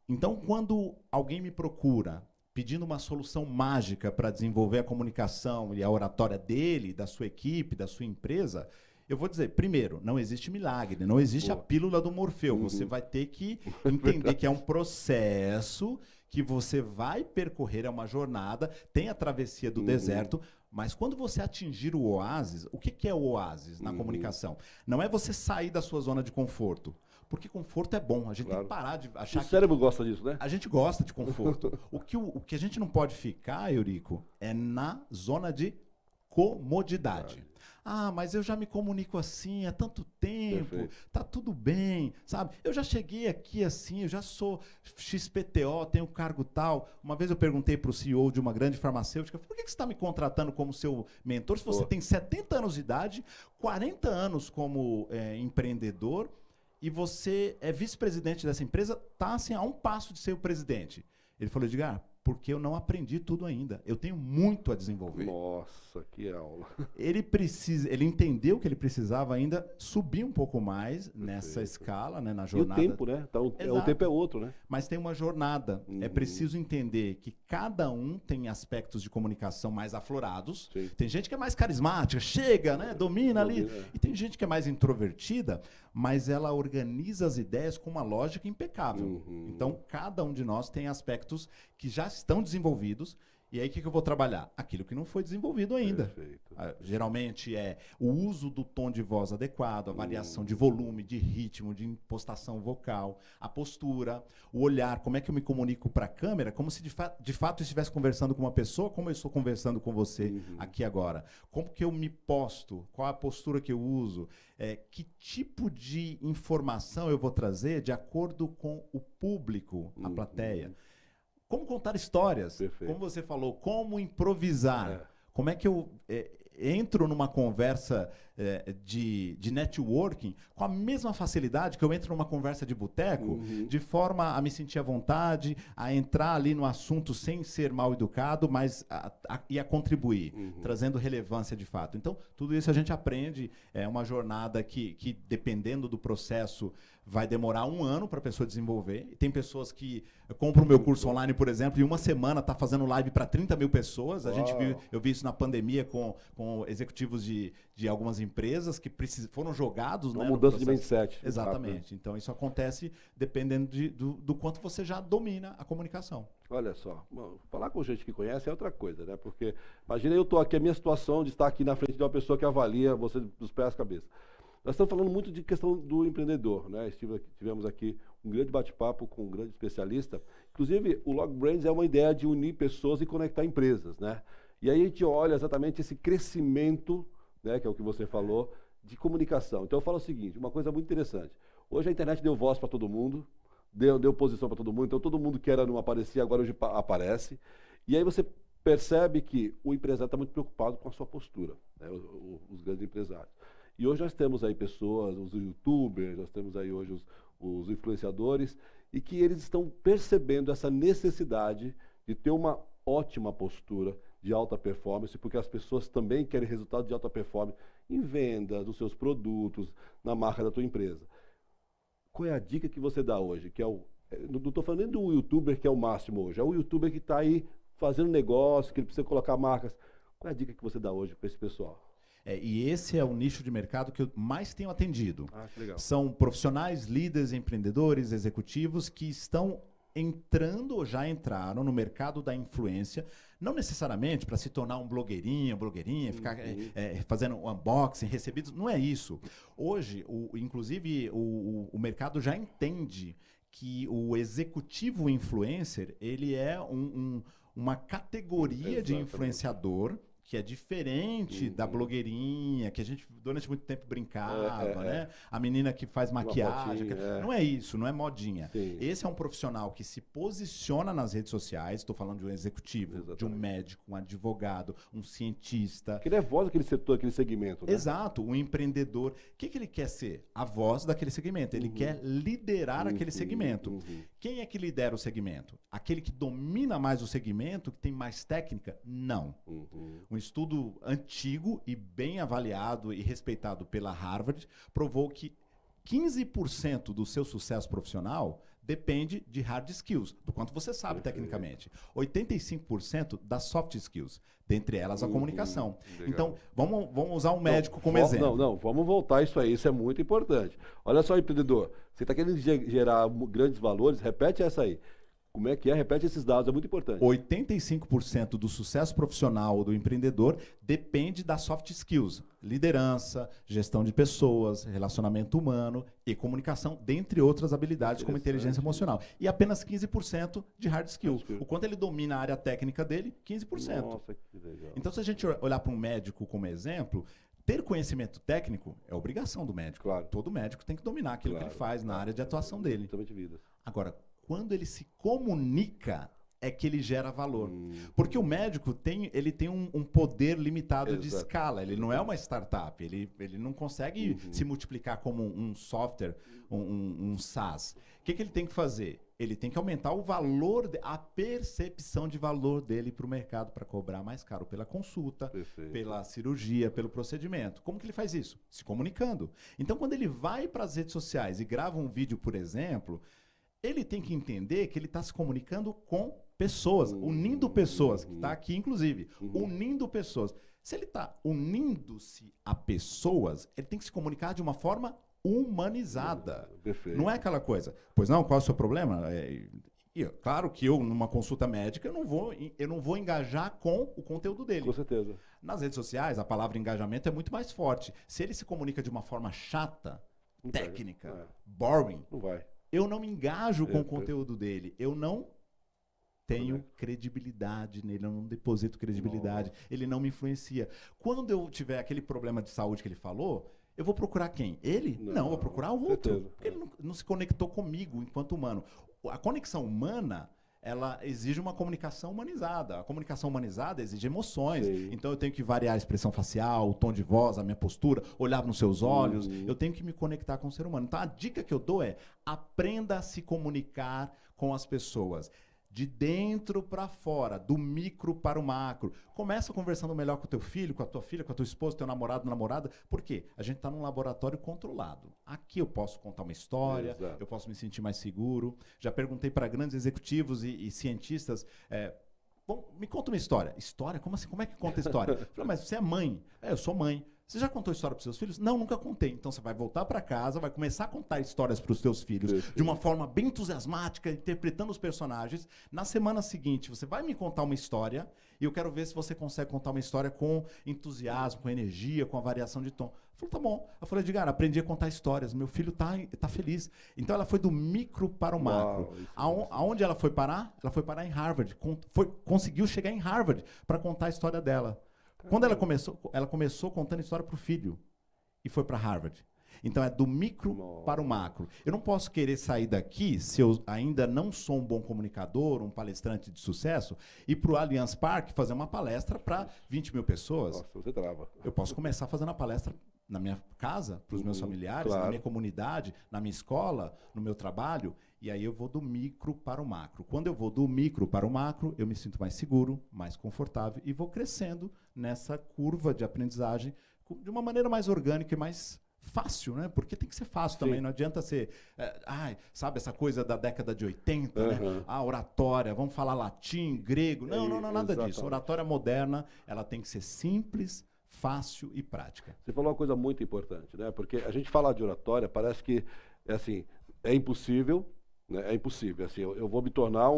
Então, quando alguém me procura pedindo uma solução mágica para desenvolver a comunicação e a oratória dele, da sua equipe, da sua empresa, eu vou dizer, primeiro, não existe milagre, não existe a pílula do Morfeu. Você vai ter que entender que é um processo que você vai percorrer, é uma jornada, tem a travessia do deserto, mas quando você atingir o oásis, o que é o oásis na comunicação? Não é você sair da sua zona de conforto, porque conforto é bom, a gente tem que parar de achar o cérebro gosta disso, né? A gente gosta de conforto. O que a gente não pode ficar, Eurico, é na zona de comodidade. Ah, mas eu já me comunico assim há tanto tempo, tá tudo bem, sabe? Eu já cheguei aqui assim, eu já sou XPTO, tenho cargo tal. Uma vez eu perguntei para o CEO de uma grande farmacêutica, por que você está me contratando como seu mentor se você tem 70 anos de idade, 40 anos como empreendedor e você é vice-presidente dessa empresa, tá assim a um passo de ser o presidente? Ele falou, Edgar, porque eu não aprendi tudo ainda. Eu tenho muito a desenvolver. Nossa, que aula. Ele entendeu que ele precisava ainda subir um pouco mais nessa escala, né, na jornada. E o tempo, né? Então, o tempo é outro, né? Mas tem uma jornada. É preciso entender que cada um tem aspectos de comunicação mais aflorados. Tem gente que é mais carismática, chega, né, domina ali. E tem gente que é mais introvertida, mas ela organiza as ideias com uma lógica impecável. Então, cada um de nós tem aspectos que já estão desenvolvidos. E aí, o que eu vou trabalhar? Aquilo que não foi desenvolvido ainda. Geralmente é o uso do tom de voz adequado, a variação de volume, de ritmo, de impostação vocal, a postura, o olhar, como é que eu me comunico para a câmera, como se de fato eu estivesse conversando com uma pessoa, como eu estou conversando com você aqui agora. Como que eu me posto, qual a postura que eu uso, que tipo de informação eu vou trazer de acordo com o público, a plateia. Como contar histórias, como você falou, como improvisar, como é que eu entro numa conversa de networking com a mesma facilidade que eu entro numa conversa de boteco, de forma a me sentir à vontade, a entrar ali no assunto sem ser mal educado, mas a contribuir, trazendo relevância de fato. Então, tudo isso a gente aprende, é uma jornada que dependendo do processo, vai demorar 1 ano para a pessoa desenvolver. E tem pessoas que compram o meu curso online, por exemplo, e 1 semana está fazendo live para 30 mil pessoas. Eu vi isso na pandemia com executivos de algumas empresas que foram jogados. Uma mudança de mindset. Exatamente. Então, isso acontece dependendo do quanto você já domina a comunicação. Olha só, falar com gente que conhece é outra coisa, né? Porque, imagina eu estou aqui, a minha situação de estar aqui na frente de uma pessoa que avalia você dos pés à cabeça. Nós estamos falando muito de questão do empreendedor, né? Tivemos aqui um grande bate-papo com um grande especialista. Inclusive, o Log Brands é uma ideia de unir pessoas e conectar empresas, né? E aí a gente olha exatamente esse crescimento, né, que é o que você falou, de comunicação. Então eu falo o seguinte, uma coisa muito interessante. Hoje a internet deu voz para todo mundo, deu posição para todo mundo, então todo mundo que era não aparecia, agora hoje aparece. E aí você percebe que o empresário está muito preocupado com a sua postura, né, os grandes empresários. E hoje nós temos aí pessoas, os youtubers, nós temos aí hoje os influenciadores, e que eles estão percebendo essa necessidade de ter uma ótima postura de alta performance, porque as pessoas também querem resultado de alta performance em vendas, dos seus produtos, na marca da tua empresa. Qual é a dica que você dá hoje? Que não estou falando nem do youtuber que é o máximo hoje, é o youtuber que está aí fazendo negócio, que ele precisa colocar marcas. Qual é a dica que você dá hoje para esse pessoal? E esse é o nicho de mercado que eu mais tenho atendido. Que legal. São profissionais, líderes, empreendedores, executivos que estão entrando ou já entraram no mercado da influência, não necessariamente para se tornar um blogueirinho, blogueirinha, ficar fazendo um unboxing, recebidos, não é isso. Hoje, inclusive, o mercado já entende que o executivo influencer, ele é uma categoria de influenciador que é diferente da blogueirinha, que a gente durante muito tempo brincava, né? A menina que faz maquiagem. Não é isso, não é modinha. Sim. Esse é um profissional que se posiciona nas redes sociais, estou falando de um executivo, Exatamente. de um médico, um advogado, um cientista. Que ele é voz daquele setor, aquele segmento, né? Exato, um empreendedor. O que ele quer ser? A voz daquele segmento. Ele quer liderar aquele segmento. Quem é que lidera o segmento? Aquele que domina mais o segmento, que tem mais técnica? Não. Um estudo antigo e bem avaliado e respeitado pela Harvard provou que 15% do seu sucesso profissional depende de hard skills, do quanto você sabe tecnicamente. 85% das soft skills, dentre elas a comunicação. Legal. Então, vamos usar um médico como exemplo. Não, vamos voltar isso aí, isso é muito importante. Olha só, empreendedor, você está querendo gerar grandes valores, repete essa aí. Como é que é? Repete esses dados, é muito importante. 85% do sucesso profissional do empreendedor depende das soft skills, liderança, gestão de pessoas, relacionamento humano e comunicação, dentre outras habilidades como inteligência emocional. E apenas 15% de hard skill. O quanto ele domina a área técnica dele? 15%. Nossa, que legal. Então, se a gente olhar para um médico como exemplo, ter conhecimento técnico é obrigação do médico. Claro. Todo médico tem que dominar aquilo que ele faz na área de atuação dele. Totalmente vida. Agora, quando ele se comunica, é que ele gera valor. Porque o médico tem um poder limitado de escala. Ele não é uma startup. Ele não consegue se multiplicar como um software, um SaaS. O que ele tem que fazer? Ele tem que aumentar o valor, a percepção de valor dele para o mercado, para cobrar mais caro pela consulta, pela cirurgia, pelo procedimento. Como que ele faz isso? Se comunicando. Então, quando ele vai para as redes sociais e grava um vídeo, por exemplo, ele tem que entender que ele está se comunicando com pessoas, unindo pessoas, que está aqui, inclusive, unindo pessoas. Se ele está unindo-se a pessoas, ele tem que se comunicar de uma forma humanizada. Perfeito. Não é aquela coisa, pois não, qual é o seu problema? Claro que eu, numa consulta médica, eu não vou engajar com o conteúdo dele. Com certeza. Nas redes sociais, a palavra engajamento é muito mais forte. Se ele se comunica de uma forma chata, técnica, boring, não vai. Eu não me engajo com o conteúdo dele. Eu não tenho credibilidade nele, eu não deposito credibilidade. Ele não me influencia. Quando eu tiver aquele problema de saúde que ele falou, eu vou procurar quem? Ele? Não, eu vou procurar o outro. Porque ele não se conectou comigo enquanto humano. A conexão humana, ela exige uma comunicação humanizada. A comunicação humanizada exige emoções. Então eu tenho que variar a expressão facial, o tom de voz, a minha postura, olhar nos seus olhos. Eu tenho que me conectar com o ser humano. Então a dica que eu dou é: aprenda a se comunicar com as pessoas. De dentro para fora, do micro para o macro. Começa conversando melhor com o teu filho, com a tua filha, com a tua esposa, teu namorado, namorada. Por quê? A gente está num laboratório controlado. Aqui eu posso contar uma história, eu posso me sentir mais seguro. Já perguntei para grandes executivos e cientistas, bom, me conta uma história. História? Como assim? Como é que conta história? Eu falei, mas você é mãe. Eu sou mãe. Você já contou história para os seus filhos? Não, nunca contei. Então você vai voltar para casa, vai começar a contar histórias para os teus filhos de uma forma bem entusiasmática, interpretando os personagens. Na semana seguinte, você vai me contar uma história e eu quero ver se você consegue contar uma história com entusiasmo, com energia, com a variação de tom. Eu falei, tá bom. Eu falei, Edgar, aprendi a contar histórias. Meu filho tá feliz. Então ela foi do micro para o macro. Aonde ela foi parar? Ela foi parar em Harvard. Conseguiu chegar em Harvard para contar a história dela. Quando ela começou contando história para o filho e foi para Harvard. Então é do micro para o macro. Eu não posso querer sair daqui, se eu ainda não sou um bom comunicador, um palestrante de sucesso, e para o Allianz Parque fazer uma palestra para 20 mil pessoas. Nossa, você trava. Eu posso começar fazendo a palestra na minha casa, para os meus familiares, na minha comunidade, na minha escola, no meu trabalho, e aí eu vou do micro para o macro. Quando eu vou do micro para o macro, eu me sinto mais seguro, mais confortável e vou crescendo nessa curva de aprendizagem de uma maneira mais orgânica e mais fácil, né? Porque tem que ser fácil também, não adianta ser, sabe, essa coisa da década de 80, né? Oratória, vamos falar latim, grego. Não, nada disso. Oratória moderna, ela tem que ser simples, fácil e prática. Você falou uma coisa muito importante, né? Porque a gente fala de oratória, parece que é impossível, né? É impossível. Assim, eu vou me tornar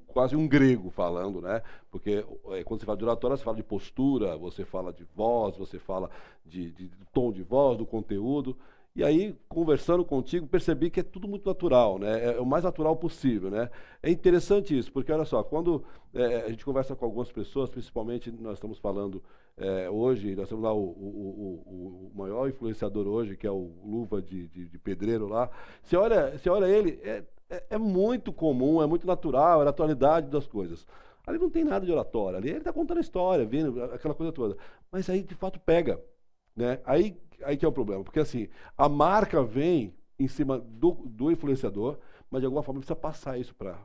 quase um grego falando, né? Porque quando você fala de oratória, você fala de postura, você fala de voz, você fala de tom de voz, do conteúdo. E aí, conversando contigo, percebi que é tudo muito natural, né? É o mais natural possível, né? É interessante isso, porque olha só, quando a gente conversa com algumas pessoas, principalmente nós estamos falando hoje, nós temos lá o maior influenciador hoje, que é o Luva de Pedreiro lá. Você olha ele, é muito comum, é muito natural, é a naturalidade das coisas. Ali não tem nada de oratória, ali ele está contando a história, vendo aquela coisa toda. Mas aí, de fato, pega, né? Aí que é o problema, porque assim, a marca vem em cima do influenciador, mas de alguma forma precisa passar isso para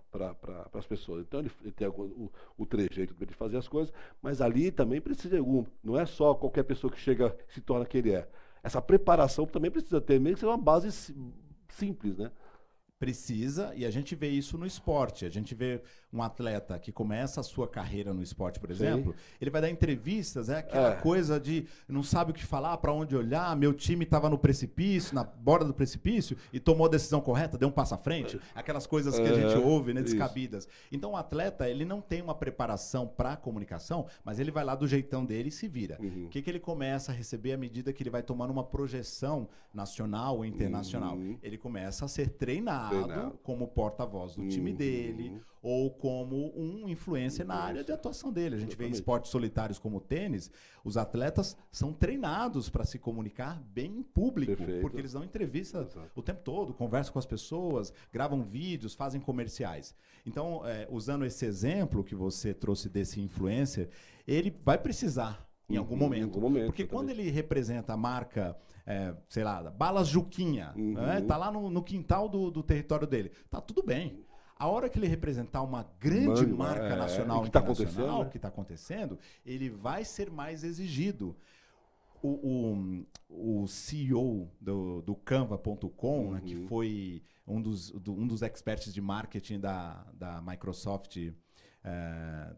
as pessoas. Então ele tem o trejeito de fazer as coisas, mas ali também precisa de algum. Não é só qualquer pessoa que chega se torna quem ele é. Essa preparação também precisa ter, mesmo que seja uma base simples, né? Precisa, e a gente vê isso no esporte. A gente vê um atleta que começa a sua carreira no esporte, por exemplo, ele vai dar entrevistas, aquela coisa de não sabe o que falar, para onde olhar, meu time estava no precipício, na borda do precipício, e tomou a decisão correta, deu um passo à frente, aquelas coisas que a gente ouve, né, descabidas. Então o atleta, ele não tem uma preparação para a comunicação, mas ele vai lá do jeitão dele e se vira. O que ele começa a receber à medida que ele vai tomando uma projeção nacional ou internacional? Ele começa a ser treinado como porta-voz do time dele, ou como um influencer na área de atuação dele. A gente vê em esportes solitários como o tênis, os atletas são treinados para se comunicar bem em público, porque eles dão entrevista o tempo todo, conversam com as pessoas, gravam vídeos, fazem comerciais. Então, usando esse exemplo que você trouxe desse influencer, ele vai precisar em algum momento. Porque quando ele representa a marca, sei lá, Balas Juquinha, tá lá no quintal do território dele, tá tudo bem. A hora que ele representar uma grande marca nacional, internacional, que está acontecendo, ele vai ser mais exigido. O CEO do Canva.com, né, que foi um dos experts de marketing da Microsoft,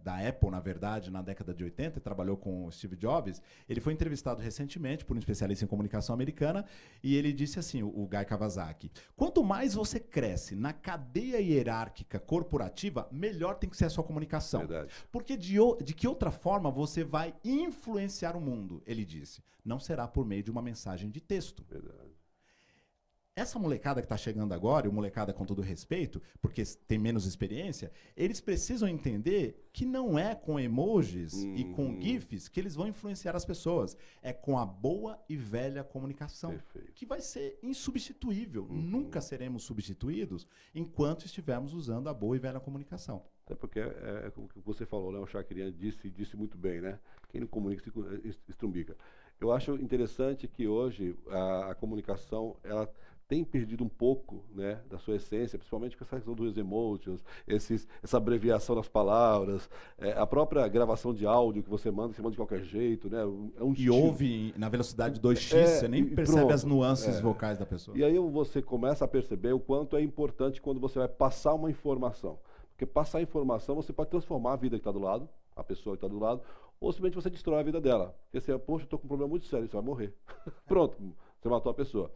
da Apple, na verdade, na década de 80, trabalhou com o Steve Jobs. Ele foi entrevistado recentemente por um especialista em comunicação americana e ele disse assim, o Guy Kawasaki: quanto mais você cresce na cadeia hierárquica corporativa, melhor tem que ser a sua comunicação. Verdade. Porque de que outra forma você vai influenciar o mundo? Ele disse, não será por meio de uma mensagem de texto. Verdade. Essa molecada que está chegando agora, e o molecada com todo respeito, porque tem menos experiência, eles precisam entender que não é com emojis e com GIFs que eles vão influenciar as pessoas. É com a boa e velha comunicação, que vai ser insubstituível. Nunca seremos substituídos enquanto estivermos usando a boa e velha comunicação. Até porque é o que você falou, né? O Chacrinha disse muito bem, né? Quem não comunica se estrumbica. Eu acho interessante que hoje a comunicação, ela tem perdido um pouco, né, da sua essência, principalmente com essa questão dos emojis, essa abreviação das palavras, a própria gravação de áudio que você manda de qualquer jeito, né? E ouve na velocidade 2x, você nem percebe pronto, as nuances vocais da pessoa. E aí você começa a perceber o quanto é importante quando você vai passar uma informação. Porque passar informação, você pode transformar a vida que está do lado, a pessoa que está do lado, ou simplesmente você destrói a vida dela. Porque você, poxa, eu estou com um problema muito sério, você vai morrer. Pronto, você matou a pessoa.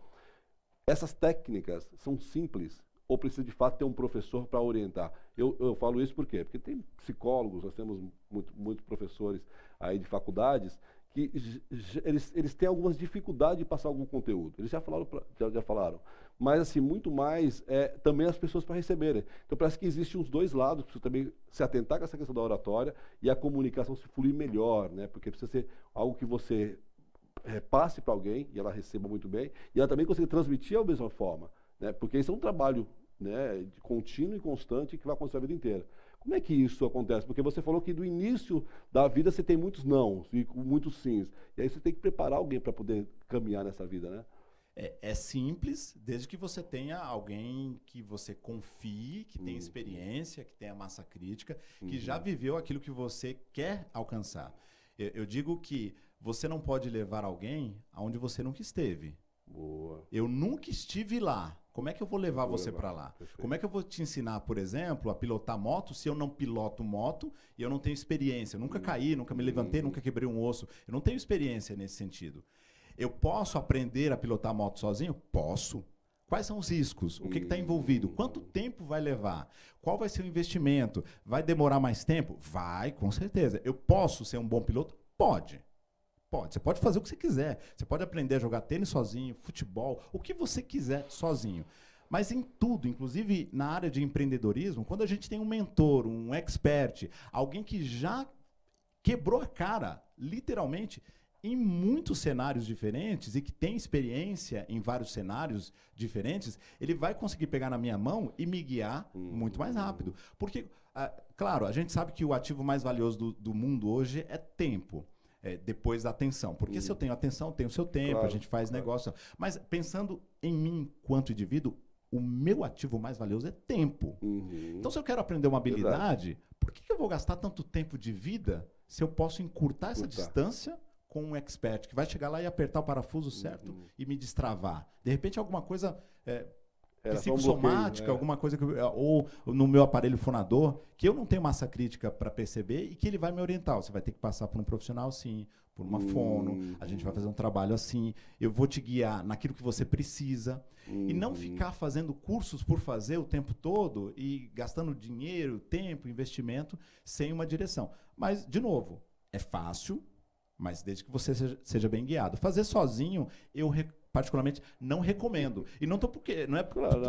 Essas técnicas são simples, ou precisa de fato ter um professor para orientar? Eu falo isso por quê? Porque tem psicólogos, nós temos muitos professores aí de faculdades, que eles têm algumas dificuldades de passar algum conteúdo. Eles já falaram. Mas, assim, muito mais também as pessoas para receberem. Então, parece que existem os dois lados, precisa também se atentar com essa questão da oratória e a comunicação se fluir melhor, né? Porque precisa ser algo que você passe para alguém e ela receba muito bem, e ela também consiga transmitir da mesma forma, né? Porque isso é um trabalho, né, de contínuo e constante que vai acontecer a vida inteira. Como é que isso acontece? Porque você falou que do início da vida você tem muitos nãos e muitos sims, e aí você tem que preparar alguém para poder caminhar nessa vida, né? É simples, desde que você tenha alguém que você confie, que tenha experiência, que tenha massa crítica, que já viveu aquilo que você quer alcançar. Eu digo que você não pode levar alguém aonde você nunca esteve. Boa. Eu nunca estive lá. Como é que eu vou levar você para lá? Perfeito. Como é que eu vou te ensinar, por exemplo, a pilotar moto se eu não piloto moto e eu não tenho experiência? Eu nunca caí, nunca me levantei, nunca quebrei um osso. Eu não tenho experiência nesse sentido. Eu posso aprender a pilotar moto sozinho? Posso. Quais são os riscos? O que está envolvido? Quanto tempo vai levar? Qual vai ser o investimento? Vai demorar mais tempo? Vai, com certeza. Eu posso ser um bom piloto? Pode. Pode. Você pode fazer o que você quiser. Você pode aprender a jogar tênis sozinho, futebol, o que você quiser sozinho. Mas em tudo, inclusive na área de empreendedorismo, quando a gente tem um mentor, um expert, alguém que já quebrou a cara, literalmente, em muitos cenários diferentes e que tem experiência em vários cenários diferentes, ele vai conseguir pegar na minha mão e me guiar muito mais rápido. Porque, claro, a gente sabe que o ativo mais valioso do mundo hoje é tempo. Depois da atenção. Porque se eu tenho atenção, eu tenho o seu tempo, Claro, a gente faz negócio. Mas pensando em mim enquanto indivíduo, o meu ativo mais valioso é tempo. Então, se eu quero aprender uma habilidade, por que eu vou gastar tanto tempo de vida se eu posso encurtar essa distância com um expert que vai chegar lá e apertar o parafuso certo e me destravar? De repente, alguma coisa psicossomática, alguma coisa ou no meu aparelho fonador, que eu não tenho massa crítica para perceber e que ele vai me orientar. Você vai ter que passar por um profissional assim, por uma fono, a gente vai fazer um trabalho assim, eu vou te guiar naquilo que você precisa e não ficar fazendo cursos por fazer o tempo todo e gastando dinheiro, tempo, investimento sem uma direção. Mas, de novo, é fácil, mas desde que você seja bem guiado. Fazer sozinho, eu particularmente não recomendo. E não é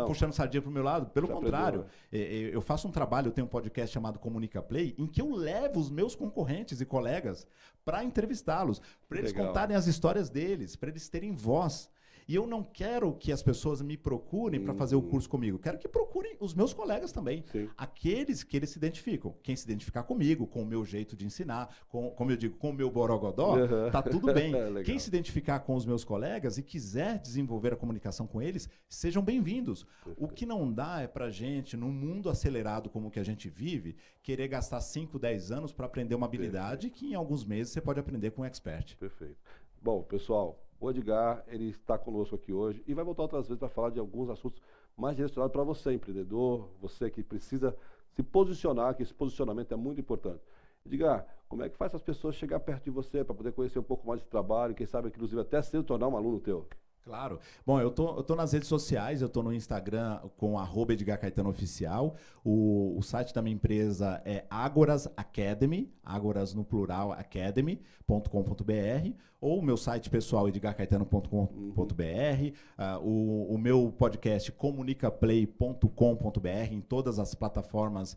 puxando sardinha para o meu lado, pelo contrário. Eu faço um trabalho, eu tenho um podcast chamado Comunica Play, em que eu levo os meus concorrentes e colegas para entrevistá-los, para eles contarem as histórias deles, para eles terem voz. E eu não quero que as pessoas me procurem para fazer o curso comigo. Quero que procurem os meus colegas também. Sim. Aqueles que eles se identificam. Quem se identificar comigo, com o meu jeito de ensinar, como eu digo, com o meu borogodó, tá tudo bem. Quem se identificar com os meus colegas e quiser desenvolver a comunicação com eles, sejam bem-vindos. O que não dá é pra gente, num mundo acelerado como o que a gente vive, querer gastar 5, 10 anos para aprender uma habilidade que em alguns meses você pode aprender com um expert. Perfeito. Bom, pessoal, o Edgar, ele está conosco aqui hoje e vai voltar outras vezes para falar de alguns assuntos mais direcionados para você, empreendedor, você que precisa se posicionar, que esse posicionamento é muito importante. Edgar, como é que faz as pessoas chegar perto de você para poder conhecer um pouco mais desse trabalho, quem sabe, inclusive, até se tornar um aluno teu? Claro. Bom, eu tô nas redes sociais, eu tô no Instagram com @EdgarCaetanoOficial. O site da minha empresa é Agoras Academy, Agoras no plural, academy.com.br, ou o meu site pessoal, edgarcaetano.com.br, o meu podcast comunicaplay.com.br, em todas as plataformas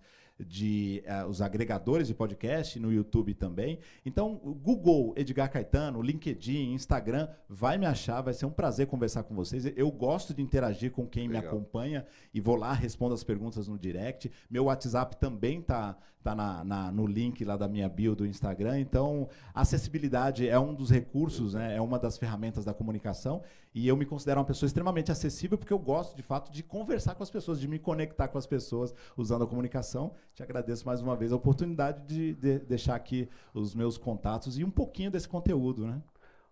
os agregadores de podcast, no YouTube também. Então, o Google, Edgar Caetano, LinkedIn, Instagram, vai me achar, vai ser um prazer conversar com vocês. Eu gosto de interagir com quem me acompanha e vou lá, respondo as perguntas no direct. Meu WhatsApp também tá no link lá da minha bio do Instagram. Então, a acessibilidade é um dos recursos, né? É uma das ferramentas da comunicação e eu me considero uma pessoa extremamente acessível porque eu gosto, de fato, de conversar com as pessoas, de me conectar com as pessoas usando a comunicação. Te agradeço mais uma vez a oportunidade de deixar aqui os meus contatos e um pouquinho desse conteúdo, né?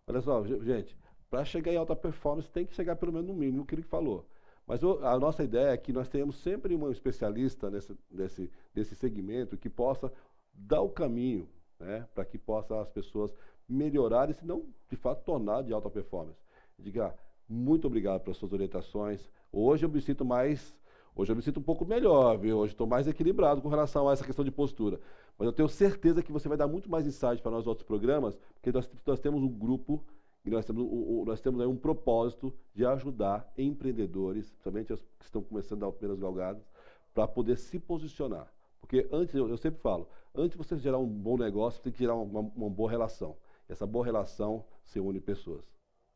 Olha só, gente, para chegar em alta performance tem que chegar pelo menos no mínimo que ele falou. Mas a nossa ideia é que nós tenhamos sempre um especialista nesse segmento que possa dar o caminho, né, para que possa as pessoas melhorarem, se não, de fato, tornar de alta performance. Edgar, muito obrigado pelas suas orientações. Hoje eu me sinto um pouco melhor, viu? Hoje estou mais equilibrado com relação a essa questão de postura. Mas eu tenho certeza que você vai dar muito mais insight para nós outros programas, porque nós temos um grupo e nós temos aí um propósito de ajudar empreendedores, principalmente os que estão começando a dar primeiras galgadas, para poder se posicionar. Porque antes, eu sempre falo, antes de você gerar um bom negócio, você tem que gerar uma boa relação. E essa boa relação se une pessoas.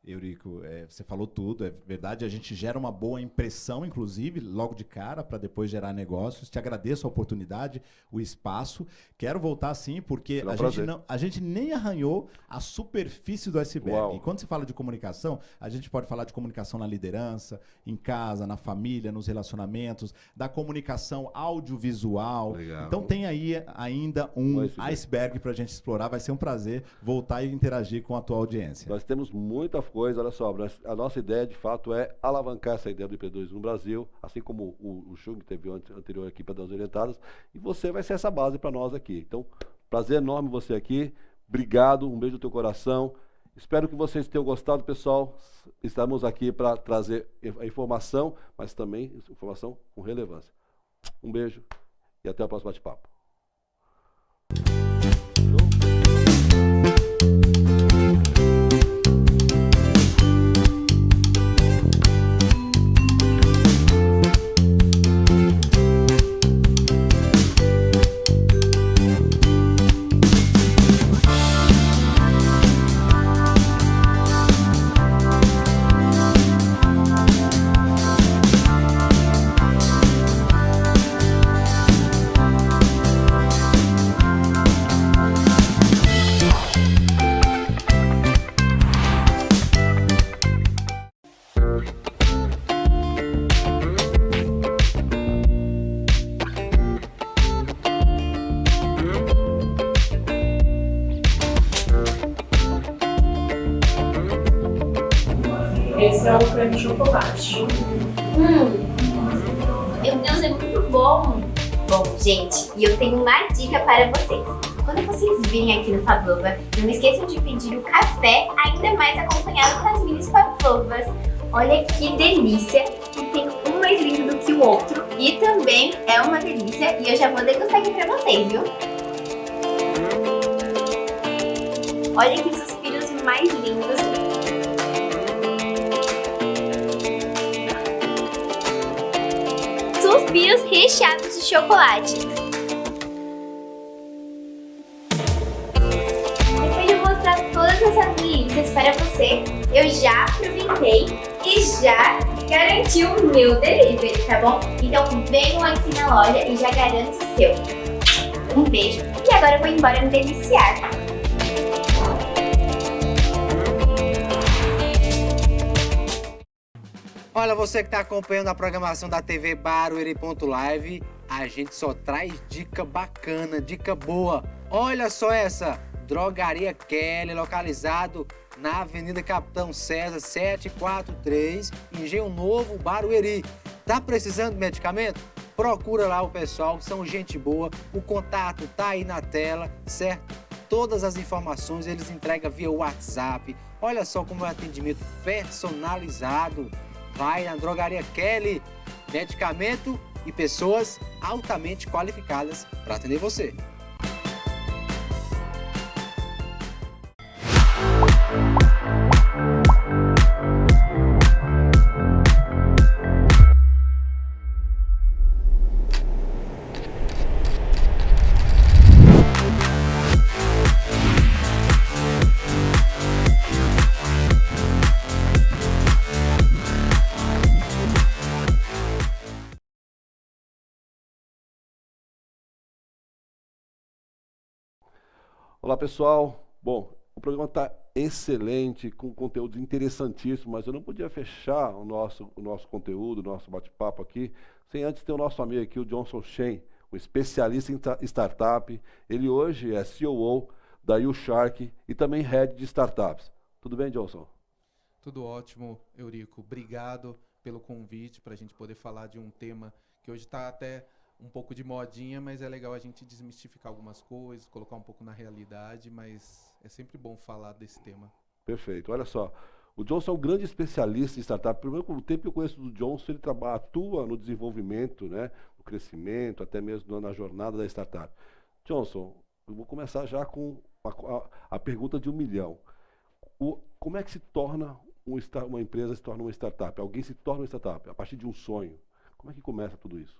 Eurico, você falou tudo, é verdade, a gente gera uma boa impressão, inclusive, logo de cara, para depois gerar negócios. Te agradeço a oportunidade, o espaço. Quero voltar sim, porque a gente nem arranhou a superfície do iceberg. Uau. E quando se fala de comunicação, a gente pode falar de comunicação na liderança, em casa, na família, nos relacionamentos, da comunicação audiovisual. Legal. Então tem aí ainda um iceberg para a gente explorar. Vai ser um prazer voltar e interagir com a tua audiência. Nós temos muita coisa, olha só, a nossa ideia de fato é alavancar essa ideia do empreendedorismo no Brasil, assim como o Chung teve anterior aqui para dar as orientadas, e você vai ser essa base para nós aqui. Então, prazer enorme você aqui, obrigado, um beijo no teu coração, espero que vocês tenham gostado, pessoal. Estamos aqui para trazer a informação, mas também informação com relevância. Um beijo e até o próximo bate-papo. Esse é o creme de chocolate. Meu Deus, é muito bom! Bom, gente, e eu tenho uma dica para vocês. Quando vocês virem aqui no Pavlova, não esqueçam de pedir o café, ainda mais acompanhado com as minis pavlovas. Olha que delícia! E tem um mais lindo do que o outro. E também é uma delícia. E eu já vou degustar aqui pra vocês, viu? Olha que suspiros mais lindos. Suspiros recheados de chocolate. Depois de mostrar todas essas delícias para você, eu já aproveitei e já garanti o meu delivery, tá bom? Então venham aqui na loja e já garanto o seu. Um beijo e agora eu vou embora me deliciar. Olha, você que está acompanhando a programação da TV Barueri.live, a gente só traz dica bacana, dica boa. Olha só essa, Drogaria Kelly, localizado na Avenida Capitão César 743, Engenho Novo, Barueri. Tá precisando de medicamento? Procura lá o pessoal, que são gente boa, o contato tá aí na tela, certo? Todas as informações eles entregam via WhatsApp. Olha só como é um atendimento personalizado. Vai na Drogaria Kelly, medicamento e pessoas altamente qualificadas para atender você. Olá, pessoal. Bom, o programa está excelente, com conteúdo interessantíssimo, mas eu não podia fechar o nosso conteúdo, o nosso bate-papo aqui, sem antes ter o nosso amigo aqui, o Johnson Shen, um especialista em startup. Ele hoje é COO da YouShark e também Head de Startups. Tudo bem, Johnson? Tudo ótimo, Eurico. Obrigado pelo convite para a gente poder falar de um tema que hoje está até um pouco de modinha, mas é legal a gente desmistificar algumas coisas, colocar um pouco na realidade, mas é sempre bom falar desse tema. Perfeito. Olha só, o Johnson é um grande especialista em startup. Primeiro, com o tempo que eu conheço do Johnson, ele atua no desenvolvimento, né, no crescimento, até mesmo na jornada da startup. Johnson, eu vou começar já com a pergunta de 1 milhão. Como é que se torna uma empresa, se torna uma startup? Alguém se torna uma startup a partir de um sonho. Como é que começa tudo isso?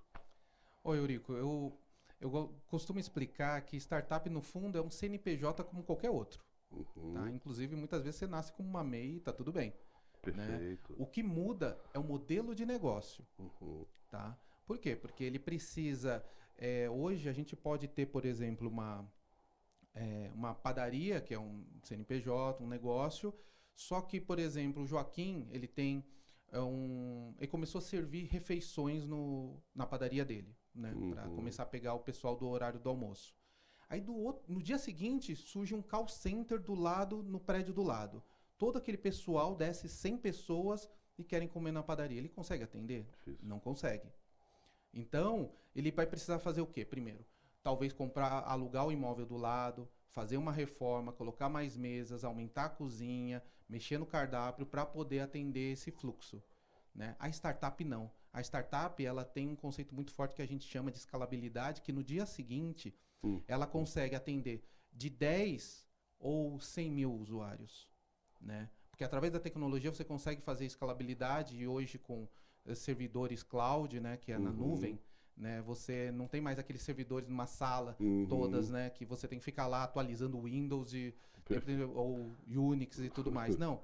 Oi, Eurico, eu costumo explicar que startup, no fundo, é um CNPJ como qualquer outro. Tá? Inclusive, muitas vezes você nasce como uma MEI e tá tudo bem. Perfeito. Né? O que muda é o modelo de negócio. Tá? Por quê? Porque ele precisa... hoje a gente pode ter, por exemplo, uma padaria, que é um CNPJ, um negócio, só que, por exemplo, o Joaquim, ele tem... ele começou a servir refeições na padaria dele, né? Para começar a pegar o pessoal do horário do almoço. Aí no dia seguinte surge um call center no prédio do lado. Todo aquele pessoal desce 100 pessoas e querem comer na padaria. Ele consegue atender? Difícil. Não consegue. Então, ele vai precisar fazer o quê? Primeiro, talvez alugar o imóvel do lado, fazer uma reforma, colocar mais mesas, aumentar a cozinha, mexer no cardápio para poder atender esse fluxo. Né? A startup não. A startup ela tem um conceito muito forte que a gente chama de escalabilidade, que no dia seguinte ela consegue atender de 10 ou 100 mil usuários. Né? Porque através da tecnologia você consegue fazer escalabilidade e hoje com servidores cloud, né, que é na nuvem, né, você não tem mais aqueles servidores numa sala todas, né, que você tem que ficar lá atualizando Windows ou Unix e tudo mais. Não.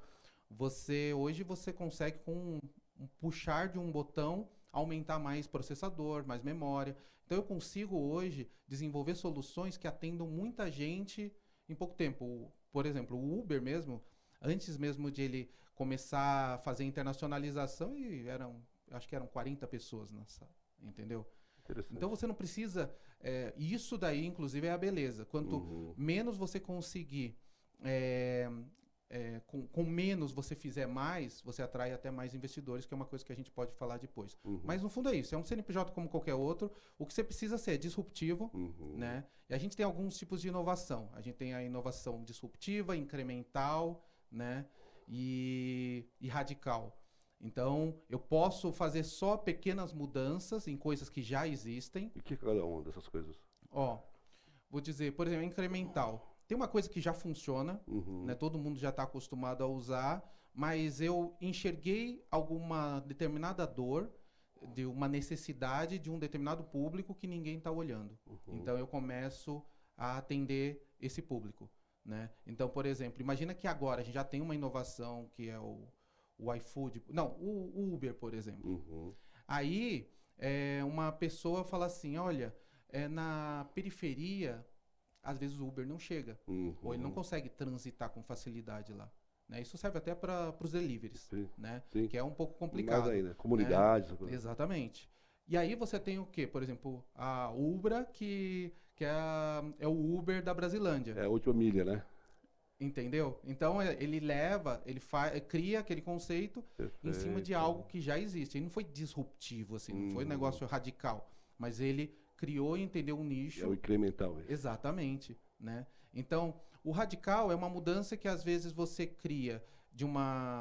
Hoje você consegue com um puxar de um botão aumentar mais processador, mais memória. Então eu consigo hoje desenvolver soluções que atendam muita gente em pouco tempo. Por exemplo, o Uber mesmo, antes mesmo de ele começar a fazer internacionalização, acho que eram 40 pessoas nessa, entendeu? Então você não precisa... isso daí, inclusive, é a beleza. Quanto menos você conseguir com menos você fizer mais, você atrai até mais investidores, que é uma coisa que a gente pode falar depois. Mas no fundo é isso, é um CNPJ como qualquer outro. O que você precisa ser é disruptivo, né? E a gente tem alguns tipos de inovação. A gente tem a inovação disruptiva, incremental, né? E radical. Então, eu posso fazer só pequenas mudanças em coisas que já existem. E que é cada uma dessas coisas? Ó, vou dizer, por exemplo, incremental. Tem uma coisa que já funciona, né? Todo mundo já está acostumado a usar, mas eu enxerguei alguma determinada dor, de uma necessidade de um determinado público que ninguém está olhando. Então, eu começo a atender esse público, né? Então, por exemplo, imagina que agora a gente já tem uma inovação que é o iFood, não, o Uber, por exemplo. Aí, uma pessoa fala assim, olha, na periferia, às vezes o Uber não chega, ou ele não consegue transitar com facilidade lá. Né? Isso serve até para os deliveries, né? Que é um pouco complicado. Mais ainda, comunidades. Né? Exatamente. E aí você tem o quê? Por exemplo, a Ubra, que é o Uber da Brasilândia. É a última milha, né? Entendeu? Então ele cria aquele conceito em cima de algo que já existe. Ele não foi disruptivo, assim, não foi um negócio radical, mas ele criou e entendeu um nicho. É o incremental. Exatamente, né? Então, o radical é uma mudança que às vezes você cria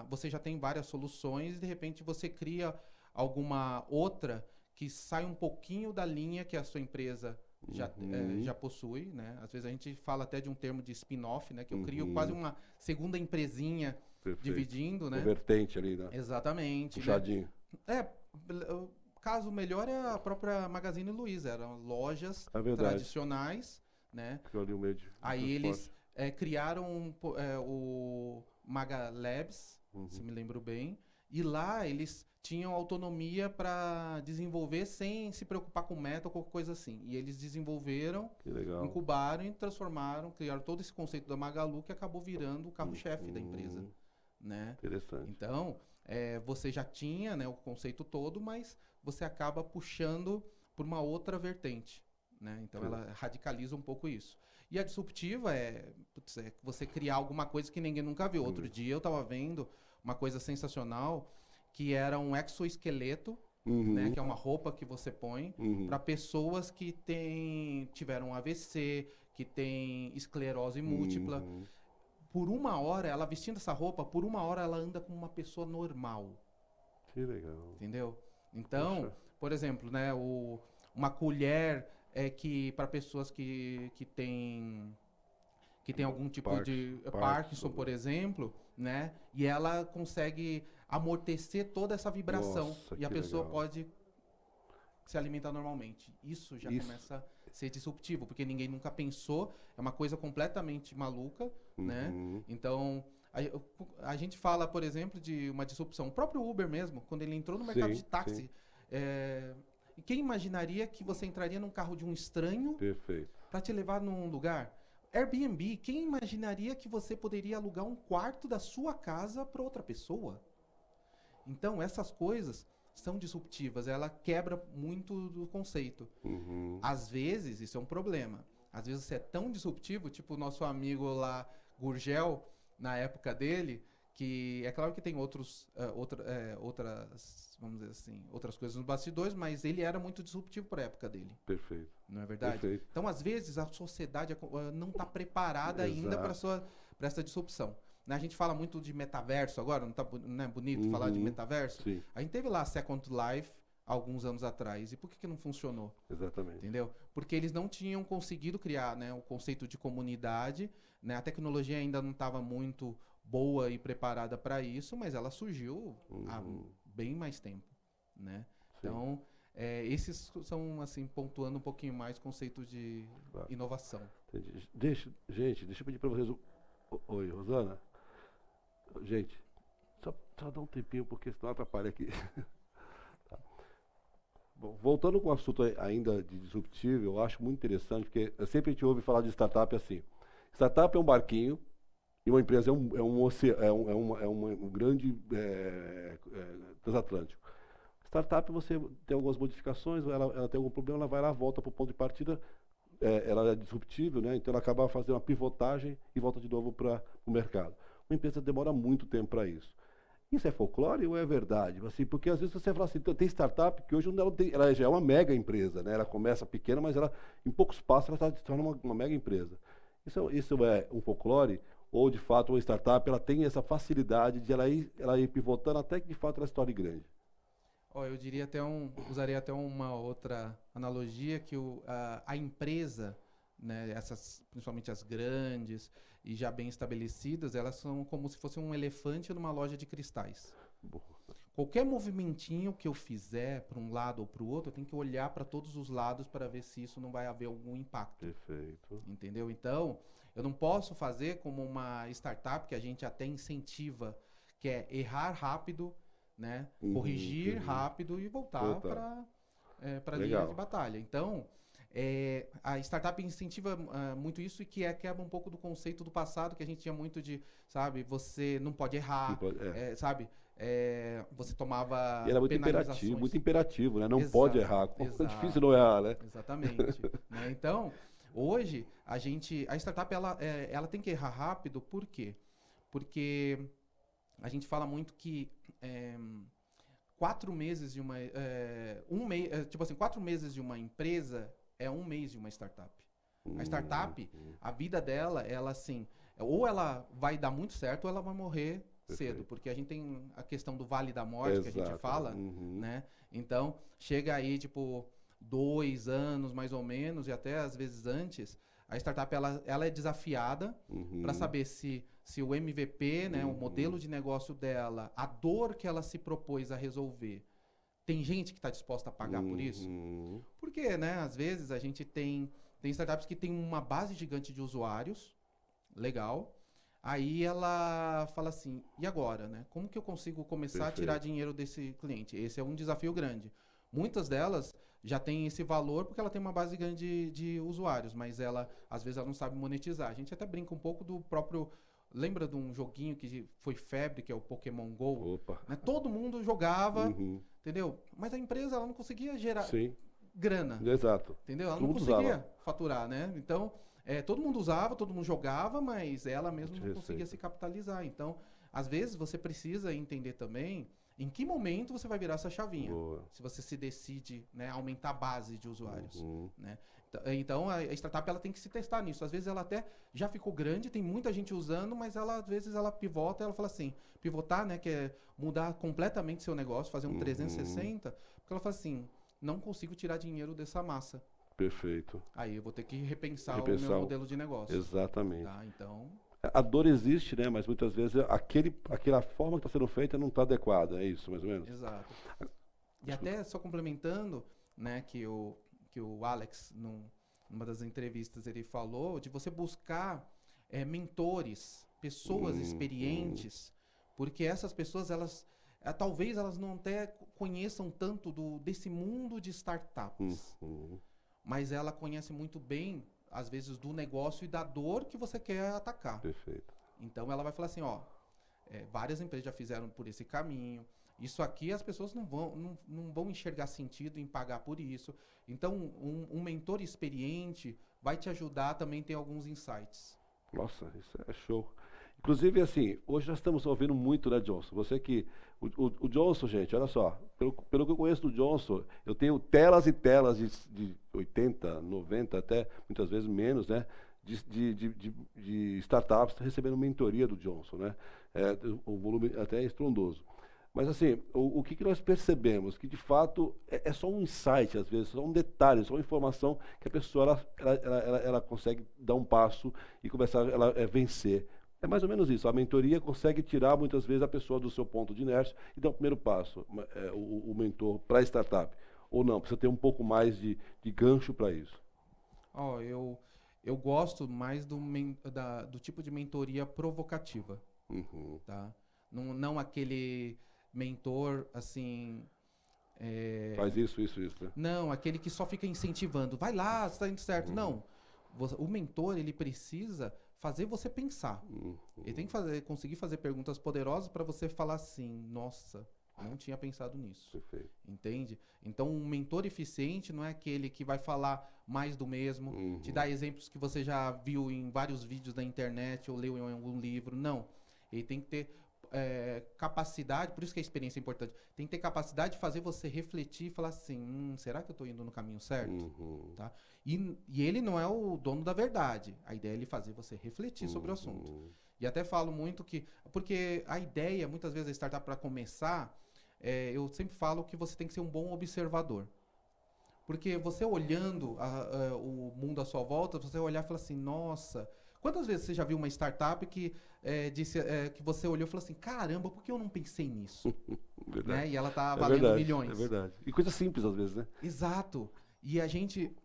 você já tem várias soluções e de repente você cria alguma outra que sai um pouquinho da linha que a sua empresa já possui, né? Às vezes a gente fala até de um termo de spin-off, né? Que eu crio quase uma segunda empresinha dividindo, né? O vertente ali, né? Exatamente. Puxadinho. Né? O caso melhor é a própria Magazine Luiza. Eram lojas tradicionais, né? Aí eles criaram o Maga Labs, se me lembro bem, e lá eles tinham autonomia para desenvolver sem se preocupar com meta ou qualquer coisa assim. E eles desenvolveram, incubaram e transformaram, criaram todo esse conceito da Magalu que acabou virando o carro-chefe da empresa. Né? Interessante. Então, você já tinha, né, o conceito todo, mas você acaba puxando por uma outra vertente. Né? Então, ela radicaliza um pouco isso. E a disruptiva é você criar alguma coisa que ninguém nunca viu. Outro dia eu estava vendo uma coisa sensacional, que era um exoesqueleto, né, que é uma roupa que você põe para pessoas que tiveram AVC, que têm esclerose múltipla. Por uma hora, ela vestindo essa roupa, por uma hora ela anda como uma pessoa normal. Que legal. Entendeu? Então, por exemplo, né, uma colher que para pessoas que têm algum tipo de Parkinson, por exemplo, né? E ela consegue amortecer toda essa vibração. Nossa, e a pessoa legal. pode se alimentar normalmente. Isso já começa a ser disruptivo, porque ninguém nunca pensou. É uma coisa completamente maluca, né? Então, a gente fala, por exemplo, de uma disrupção. O próprio Uber mesmo, quando ele entrou no mercado de táxi, e quem imaginaria que você entraria num carro de um estranho para te levar num lugar? Airbnb, quem imaginaria que você poderia alugar um quarto da sua casa para outra pessoa? Então, essas coisas são disruptivas, ela quebra muito do conceito. Às vezes, isso é um problema. Às vezes você é tão disruptivo, tipo o nosso amigo lá, Gurgel, na época dele, que é claro que tem outras, vamos dizer assim, outras coisas nos bastidores, mas ele era muito disruptivo para a época dele. Perfeito. Não é verdade? Perfeito. Então, às vezes, a sociedade não está preparada ainda para essa disrupção. A gente fala muito de metaverso agora, não é bonito falar de metaverso? Sim. A gente teve lá a Second Life alguns anos atrás. E por que não funcionou? Exatamente. Entendeu? Porque eles não tinham conseguido criar, né, o conceito de comunidade. Né? A tecnologia ainda não estava muito boa e preparada para isso, mas ela surgiu há bem mais tempo. Né? Então, esses são, assim, pontuando um pouquinho mais o conceito de inovação. Entendi. Gente, deixa eu pedir para vocês. Oi, Rosana. Gente, só dá um tempinho, porque senão atrapalha aqui. Tá. Bom, voltando com o assunto ainda de disruptivo, eu acho muito interessante, porque sempre a gente ouve falar de startup assim. Startup é um barquinho e uma empresa é um grande transatlântico. Startup, você tem algumas modificações, ela tem algum problema, ela vai lá, volta para o ponto de partida, ela é disruptível, né? Então ela acaba fazendo uma pivotagem e volta de novo para o mercado. uma empresa demora muito tempo para isso. Isso é folclore ou é verdade? Assim, porque às vezes você fala assim, tem startup que hoje ela já é uma mega empresa, né? Ela começa pequena, mas ela, em poucos passos ela está se tornando uma mega empresa. Isso é um folclore? Ou de fato uma startup ela tem essa facilidade de ela ir pivotando até que de fato ela se torne grande? Eu diria usaria até uma outra analogia que a empresa, né, principalmente as grandes e já bem estabelecidas, elas são como se fosse um elefante numa loja de cristais. Qualquer movimentinho que eu fizer para um lado ou para o outro, eu tenho que olhar para todos os lados para ver se isso não vai haver algum impacto. Perfeito. Entendeu? Então, eu não posso fazer como uma startup que a gente até incentiva, que é errar rápido, né? Corrigir rápido e voltar para a linha de batalha. Então, a startup incentiva muito isso e quebra um pouco do conceito do passado, que a gente tinha muito de, sabe, você não pode errar, sabe? Você tomava e era muito imperativo, né? Não pode errar. É difícil não errar, né? Exatamente. Né? Então, hoje, a startup, ela tem que errar rápido, por quê? Porque a gente fala muito que 4 meses de uma... tipo assim, 4 meses de uma empresa é 1 mês de uma startup. A startup, a vida dela, ela assim, ou ela vai dar muito certo ou ela vai morrer cedo, porque a gente tem a questão do Vale da Morte, que a gente fala, né? Então, chega aí, tipo, 2 anos, mais ou menos, e até às vezes antes, a startup, ela é desafiada para saber se o MVP, né, o modelo de negócio dela, a dor que ela se propôs a resolver, tem gente que está disposta a pagar por isso? Porque, né, às vezes a gente tem startups que tem uma base gigante de usuários, legal, aí ela fala assim, e agora, né? Como que eu consigo começar a tirar dinheiro desse cliente? Esse é um desafio grande. Muitas delas já têm esse valor porque ela tem uma base grande de usuários, mas às vezes, ela não sabe monetizar. A gente até brinca um pouco do próprio... Lembra de um joguinho que foi febre, que é o Pokémon GO? Né? Todo mundo jogava, entendeu? Mas a empresa, ela não conseguia gerar grana. Exato. Entendeu? Ela não conseguia faturar, né? Então, todo mundo usava, todo mundo jogava, mas ela mesma não conseguia se capitalizar. Então, às vezes, você precisa entender também em que momento você vai virar essa chavinha. Se você se decide, né, aumentar a base de usuários. Né? Então, a startup, ela tem que se testar nisso. Às vezes, ela até já ficou grande, tem muita gente usando, mas às vezes, ela pivota, ela fala assim, pivotar, né, que é mudar completamente seu negócio, fazer um 360, porque ela fala assim, não consigo tirar dinheiro dessa massa. Perfeito. Aí eu vou ter que repensar o meu modelo de negócio. Exatamente. Tá? Então... A dor existe, né? Mas muitas vezes aquela forma que está sendo feita não está adequada. É isso, mais ou menos? Exato. E até só complementando, né, que o Alex, numa das entrevistas, ele falou de você buscar mentores, pessoas experientes, porque essas pessoas, talvez elas não até conheçam tanto desse mundo de startups, mas ela conhece muito bem, às vezes, do negócio e da dor que você quer atacar. Perfeito. Então ela vai falar assim, várias empresas já fizeram por esse caminho. Isso aqui as pessoas não vão enxergar sentido em pagar por isso. Então um mentor experiente vai te ajudar também a ter alguns insights. Nossa, isso é show. Inclusive, assim, hoje nós estamos ouvindo muito, né, Johnson? Você que... O Johnson, gente, olha só, pelo que eu conheço do Johnson, eu tenho telas e telas de 80, 90, até muitas vezes menos, né? De startups recebendo mentoria do Johnson, né? O volume até é estrondoso. Mas, assim, o que nós percebemos? Que, de fato, é só um insight, às vezes, só um detalhe, só uma informação que a pessoa ela consegue dar um passo e começar a vencer. É mais ou menos isso. A mentoria consegue tirar, muitas vezes, a pessoa do seu ponto de inércia e dar o primeiro passo, o mentor para a startup. Ou não, precisa ter um pouco mais de gancho para isso. Eu gosto mais do tipo de mentoria provocativa. Tá? Não aquele mentor, assim... Faz isso. Né? Não, aquele que só fica incentivando. Vai lá, está indo certo. Não. O mentor, ele precisa fazer você pensar. Ele tem que conseguir fazer perguntas poderosas para você falar assim, nossa, não tinha pensado nisso. Perfeito. Entende? Então, um mentor eficiente não é aquele que vai falar mais do mesmo, te dar exemplos que você já viu em vários vídeos da internet ou leu em algum livro. Não. Ele tem que ter capacidade, por isso que a experiência é importante, tem que ter capacidade de fazer você refletir e falar assim, será que eu estou indo no caminho certo? Tá? E ele não é o dono da verdade. A ideia é ele fazer você refletir sobre o assunto. E até falo muito que... Porque a ideia, muitas vezes, a startup, para começar, eu sempre falo que você tem que ser um bom observador. Porque você olhando o mundo à sua volta, você vai olhar e falar assim, nossa... Quantas vezes você já viu uma startup que disse que você olhou e falou assim, caramba, por que eu não pensei nisso? Né? E ela está valendo milhões. É verdade. E coisa simples às vezes, né? Exato. E a gente...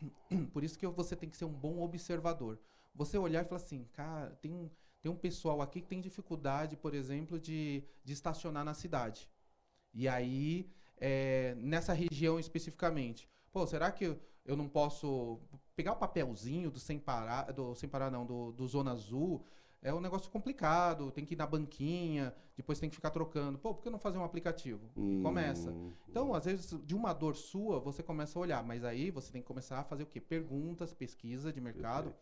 Por isso que você tem que ser um bom observador. Você olhar e falar assim, cara, tem um pessoal aqui que tem dificuldade, por exemplo, de estacionar na cidade. E aí, nessa região especificamente, pô, será que eu não posso pegar o papelzinho do do Zona Azul? É um negócio complicado, tem que ir na banquinha, depois tem que ficar trocando. Pô, por que não fazer um aplicativo? Começa. Então, às vezes, de uma dor sua, você começa a olhar, mas aí você tem que começar a fazer o quê? Perguntas, pesquisa de mercado,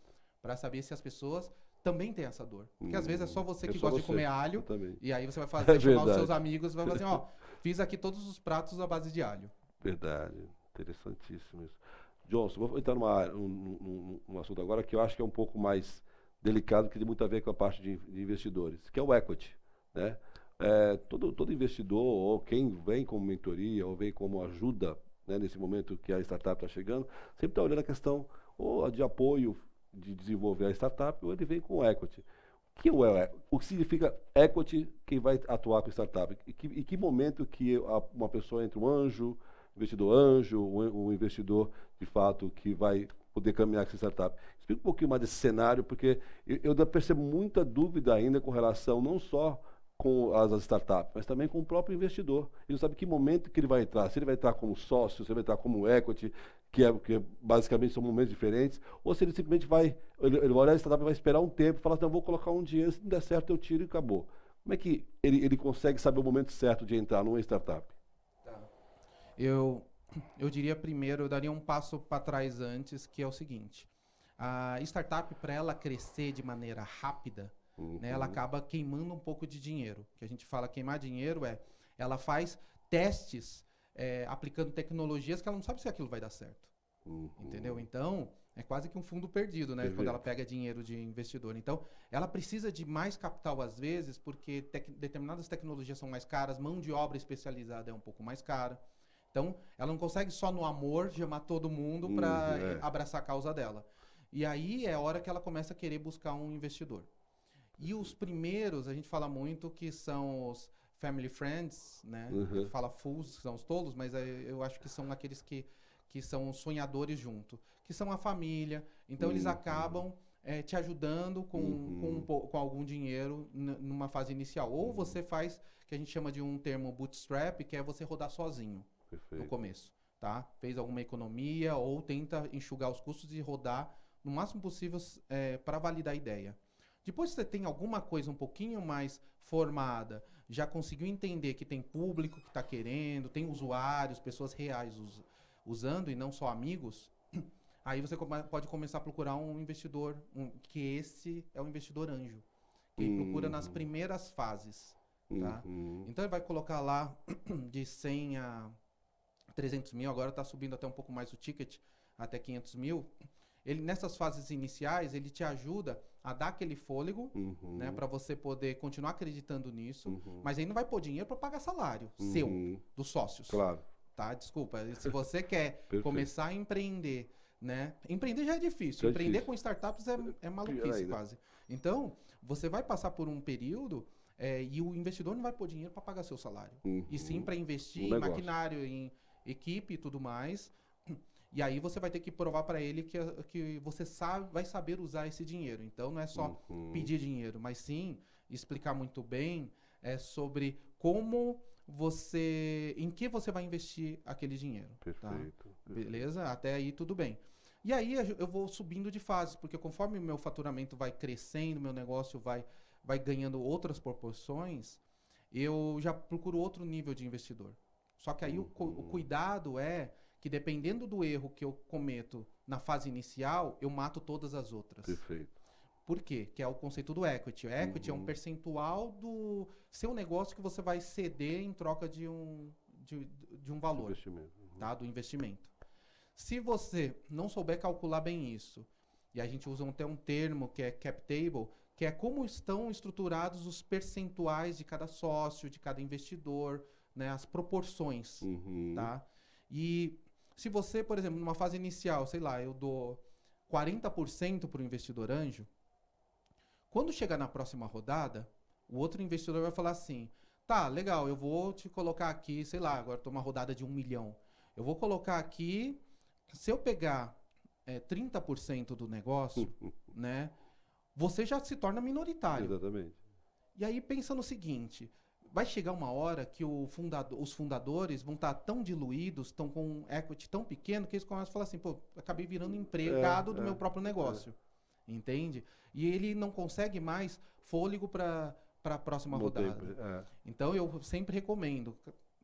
para saber se as pessoas também têm essa dor. Porque às vezes é só você que gosta de comer alho, e aí você vai fazer, chamar os seus amigos e vai fazer assim, ó, fiz aqui todos os pratos à base de alho. Verdade, interessantíssimo isso. Johnson, vou entrar num assunto agora que eu acho que é um pouco mais delicado, que tem muito a ver com a parte de investidores, que é o equity, né? Todo investidor, ou quem vem como mentoria, ou vem como ajuda, né, nesse momento que a startup está chegando, sempre está olhando a questão ou de apoio de desenvolver a startup, ou ele vem com equity. O que significa equity, quem vai atuar com a startup? E que momento que uma pessoa entra, um investidor anjo, um investidor, de fato, que vai poder caminhar com essa startup. Explica um pouquinho mais desse cenário, porque eu ainda percebo muita dúvida ainda com relação não só com as startups, mas também com o próprio investidor. Ele não sabe que momento que ele vai entrar, se ele vai entrar como sócio, se ele vai entrar como equity, que basicamente são momentos diferentes, ou se ele simplesmente ele vai olhar a startup e vai esperar um tempo e falar assim, eu vou colocar um dinheiro, se não der certo eu tiro e acabou. Como é que ele consegue saber o momento certo de entrar numa startup? Eu diria primeiro, eu daria um passo para trás antes, que é o seguinte. A startup, para ela crescer de maneira rápida, né, ela acaba queimando um pouco de dinheiro. O que a gente fala queimar dinheiro ela faz testes aplicando tecnologias que ela não sabe se aquilo vai dar certo. Entendeu? Então, é quase que um fundo perdido, né? Perfeito. Quando ela pega dinheiro de investidor. Então, ela precisa de mais capital às vezes, porque determinadas tecnologias são mais caras, mão de obra especializada é um pouco mais cara. Então, ela não consegue só no amor chamar todo mundo para abraçar a causa dela. E aí é a hora que ela começa a querer buscar um investidor. E os primeiros, a gente fala muito que são os family friends, né? Fala fools, que são os tolos, mas eu acho que são aqueles que são sonhadores junto. Que são a família. Então, eles acabam te ajudando com algum dinheiro numa fase inicial. Ou você faz, que a gente chama de um termo bootstrap, que é você rodar sozinho. Perfeito. No começo, tá? Fez alguma economia ou tenta enxugar os custos e rodar no máximo possível para validar a ideia. Depois que você tem alguma coisa um pouquinho mais formada, já conseguiu entender que tem público que está querendo, tem usuários, pessoas reais usando e não só amigos, aí você pode começar a procurar um investidor, que esse é o investidor anjo, que procura nas primeiras fases. Tá? Então ele vai colocar lá de 100 a 300 mil, agora está subindo até um pouco mais o ticket, até 500 mil. Ele, nessas fases iniciais, ele te ajuda a dar aquele fôlego, né, para você poder continuar acreditando nisso, mas aí não vai pôr dinheiro para pagar salário seu, dos sócios. Claro. Tá? Desculpa, se você quer começar a empreender, né? Empreender já é difícil, empreender com startups é maluquice quase. Então, você vai passar por um período e o investidor não vai pôr dinheiro para pagar seu salário, e sim para investir em maquinário, em equipe e tudo mais. E aí você vai ter que provar para ele que você vai saber usar esse dinheiro. Então não é só pedir dinheiro, mas sim explicar muito bem sobre como em que você vai investir aquele dinheiro. Perfeito. Tá? Beleza? Até aí tudo bem. E aí eu vou subindo de fases, porque conforme o meu faturamento vai crescendo, meu negócio vai ganhando outras proporções, eu já procuro outro nível de investidor. Só que aí o cuidado que dependendo do erro que eu cometo na fase inicial, eu mato todas as outras. Perfeito. Por quê? Que é o conceito do equity. O equity é um percentual do seu negócio que você vai ceder em troca de um valor, Investimento. tá? Do investimento. Se você não souber calcular bem isso, e a gente usa até um termo que é cap table, que é como estão estruturados os percentuais de cada sócio, de cada investidor, né? As proporções, tá? E se você, por exemplo, numa fase inicial, sei lá, eu dou 40% para o investidor anjo, quando chegar na próxima rodada, o outro investidor vai falar assim, tá, legal, eu vou te colocar aqui, sei lá, agora estou uma rodada de 1 milhão. Eu vou colocar aqui, se eu pegar 30% do negócio, né, você já se torna minoritário. Exatamente. E aí pensa no seguinte, vai chegar uma hora que os fundadores vão estar tão diluídos, estão com um equity tão pequeno, que eles começam a falar assim, pô, acabei virando empregado do meu próprio negócio. Entende? E ele não consegue mais fôlego para a próxima rodada. Então eu sempre recomendo,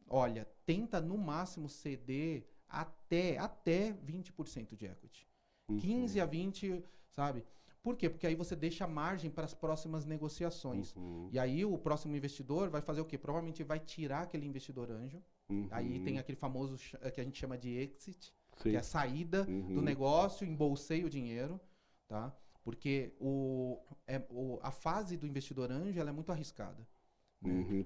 olha, tenta no máximo ceder até 20% de equity. 15 a 20, sabe? Por quê? Porque aí você deixa margem para as próximas negociações. E aí o próximo investidor vai fazer o quê? Provavelmente vai tirar aquele investidor anjo. Aí tem aquele famoso que a gente chama de exit, que é a saída do negócio, embolsei o dinheiro, tá? Porque a fase do investidor anjo ela é muito arriscada.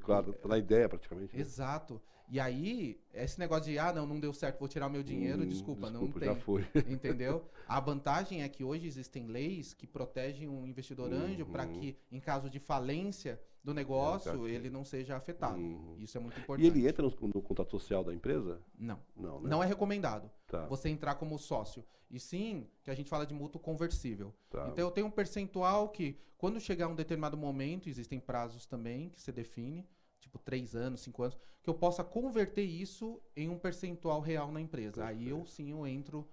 Claro, na ideia praticamente. Exato. E aí, esse negócio de, não deu certo, vou tirar meu dinheiro, desculpa, não tem. Já foi. Entendeu? A vantagem é que hoje existem leis que protegem um investidor anjo para que, em caso de falência do negócio, ele não seja afetado. Isso é muito importante. E ele entra no contrato social da empresa? Não. Não, né? Não é recomendado Tá. você entrar como sócio. E sim, que a gente fala de mútuo conversível. Tá. Então eu tenho um percentual que, quando chegar um determinado momento, existem prazos também que você define, tipo 3 anos, 5 anos, que eu possa converter isso em um percentual real na empresa. Aí eu entro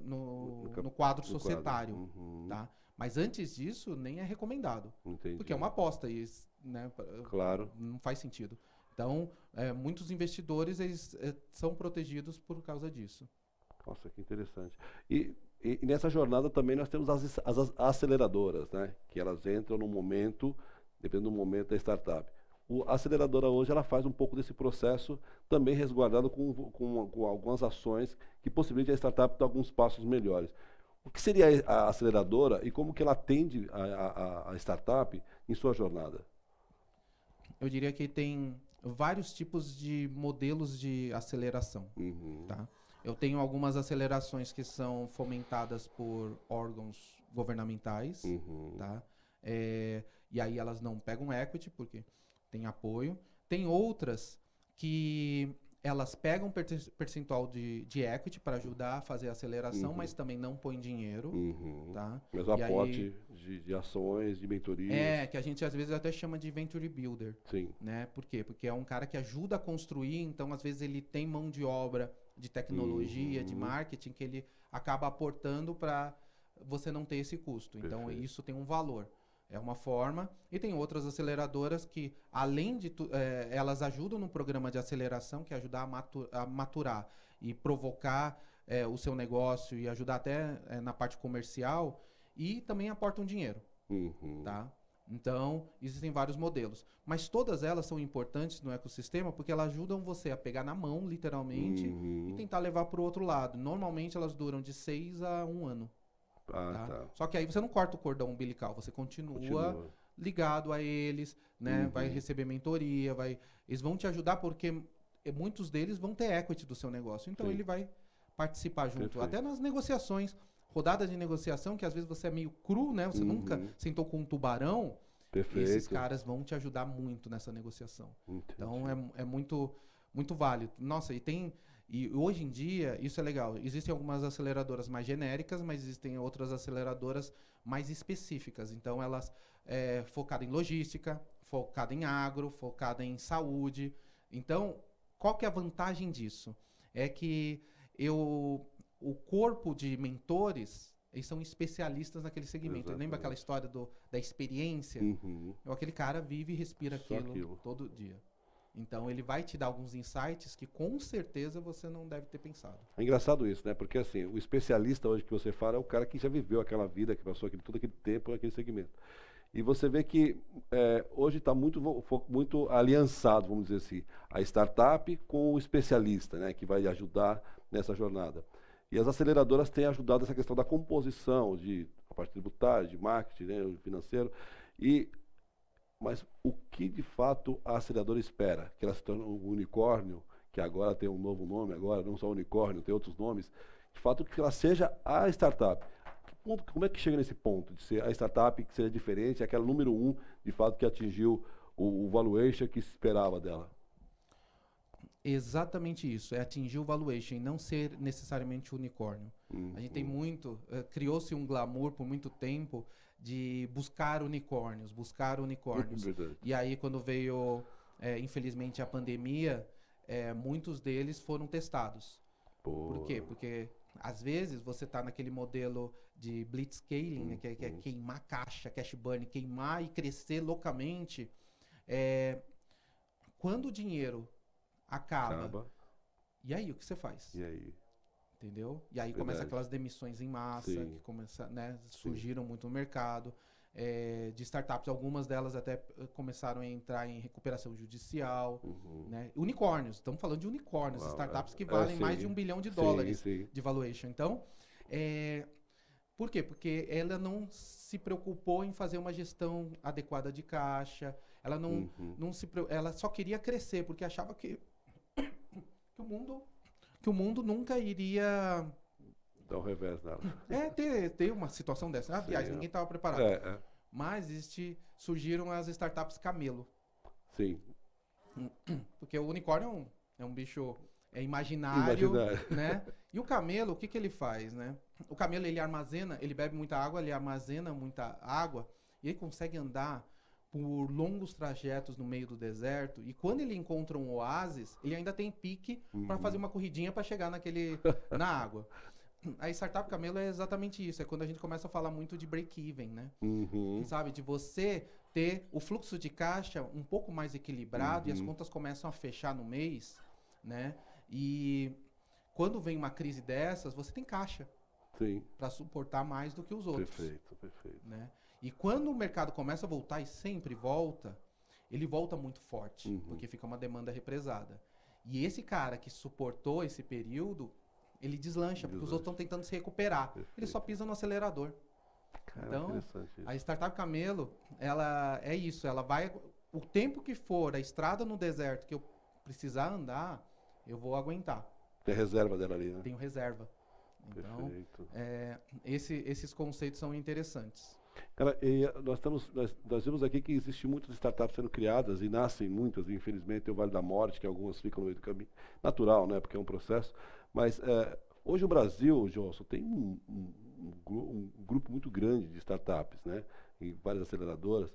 no quadro societário. Tá? Mas antes disso, nem é recomendado. Entendi. Porque é uma aposta, e, né, Claro. não faz sentido. Então, muitos investidores eles, são protegidos por causa disso. Nossa, que interessante. E nessa jornada também nós temos as aceleradoras, né? Que elas entram no momento, dependendo do momento da startup. A aceleradora hoje ela faz um pouco desse processo, também resguardado com algumas ações que possibilitam a startup dar alguns passos melhores. O que seria a aceleradora e como que ela atende a startup em sua jornada? Eu diria que tem vários tipos de modelos de aceleração. Tá? Eu tenho algumas acelerações que são fomentadas por órgãos governamentais. Tá? E aí elas não pegam equity, porque tem apoio. Tem outras que elas pegam percentual de equity para ajudar a fazer a aceleração, mas também não põem dinheiro. Tá? Mas o aporte de ações, de mentorias. Que a gente às vezes até chama de venture builder. Sim. Né? Por quê? Porque é um cara que ajuda a construir, então às vezes ele tem mão de obra de tecnologia, de marketing, que ele acaba aportando para você não ter esse custo. Então isso tem um valor. É uma forma. E tem outras aceleradoras que, além de elas ajudam no programa de aceleração, que é ajudar a maturar e provocar o seu negócio e ajudar até na parte comercial, e também aportam dinheiro. Tá? Então, existem vários modelos. Mas todas elas são importantes no ecossistema porque elas ajudam você a pegar na mão, literalmente, e tentar levar para o outro lado. Normalmente, elas duram de 6 a 1 ano. Tá? Só que aí você não corta o cordão umbilical, você continua ligado a eles, né? Vai receber mentoria, eles vão te ajudar porque muitos deles vão ter equity do seu negócio. Então ele vai participar junto. Até nas negociações, rodadas de negociação, que às vezes você é meio cru, né? Você nunca sentou com um tubarão. Esses caras vão te ajudar muito nessa negociação. Então é muito, muito válido. Nossa, e hoje em dia, isso é legal. Existem algumas aceleradoras mais genéricas, mas existem outras aceleradoras mais específicas. Então, elas focadas em logística, focadas em agro, focadas em saúde. Então, qual que é a vantagem disso? É que o corpo de mentores, eles são especialistas naquele segmento. Lembra aquela história da experiência? Aquele cara vive e respira aquilo todo dia. Então ele vai te dar alguns insights que com certeza você não deve ter pensado. É engraçado isso, né? Porque assim, o especialista hoje que você fala é o cara que já viveu aquela vida, que passou todo aquele tempo naquele segmento. E você vê que hoje está muito aliançado, vamos dizer assim, a startup com o especialista, né? Que vai ajudar nessa jornada. E as aceleradoras têm ajudado essa questão da composição, a parte tributária, de marketing, né? Financeiro. Mas o que de fato a aceleradora espera? Que ela se torne um unicórnio, que agora tem um novo nome, agora não só unicórnio, tem outros nomes. De fato, que ela seja a startup. Como é que chega nesse ponto de ser a startup que seja diferente, aquela número 1, de fato, que atingiu o valuation que se esperava dela? Exatamente isso, é atingir o valuation e não ser necessariamente unicórnio. A gente tem criou-se um glamour por muito tempo de buscar unicórnios. Verdade. E aí quando veio, infelizmente, a pandemia, muitos deles foram testados. Por quê? Porque às vezes você está naquele modelo de blitzscaling, né, que é queimar caixa, cash burn, queimar e crescer loucamente. Quando o dinheiro acaba. E aí, o que você faz? E aí? Entendeu? E aí Verdade. começa aquelas demissões em massa, Sim. que né, surgiram muito no mercado, de startups. Algumas delas até começaram a entrar em recuperação judicial. Né? Unicórnios, estamos falando de unicórnios, startups que valem mais de $1 bilhão de valuation. Então, por quê? Porque ela não se preocupou em fazer uma gestão adequada de caixa, ela ela só queria crescer, porque achava que o mundo nunca iria Dá um revés nela. ter uma situação dessa. Aliás, ninguém estava preparado. Mas surgiram as startups camelo. Sim. Porque o unicórnio é um bicho imaginário, né? E o camelo, o que ele faz, né? O camelo, ele bebe muita água, ele armazena muita água e ele consegue andar por longos trajetos no meio do deserto, e quando ele encontra um oásis, ele ainda tem pique para fazer uma corridinha para chegar na água. A startup camelo é exatamente isso, é quando a gente começa a falar muito de break-even, né? Sabe, de você ter o fluxo de caixa um pouco mais equilibrado e as contas começam a fechar no mês, né? E quando vem uma crise dessas, você tem caixa para suportar mais do que os outros. Perfeito. Né? E quando o mercado começa a voltar, e sempre volta, ele volta muito forte, porque fica uma demanda represada. E esse cara que suportou esse período, ele deslancha, porque os outros estão tentando se recuperar. Ele só pisa no acelerador. Então, a startup camelo, ela é isso, ela vai... O tempo que for a estrada no deserto que eu precisar andar, eu vou aguentar. Tem reserva dela ali, né? Tenho reserva. Então, esses conceitos são interessantes. Cara, nós vimos aqui que existem muitas startups sendo criadas e nascem muitas, e infelizmente tem o Vale da Morte, que algumas ficam no meio do caminho. Natural, né? Porque é um processo. Mas hoje o Brasil, Johnson, tem um grupo muito grande de startups, né? Em várias aceleradoras.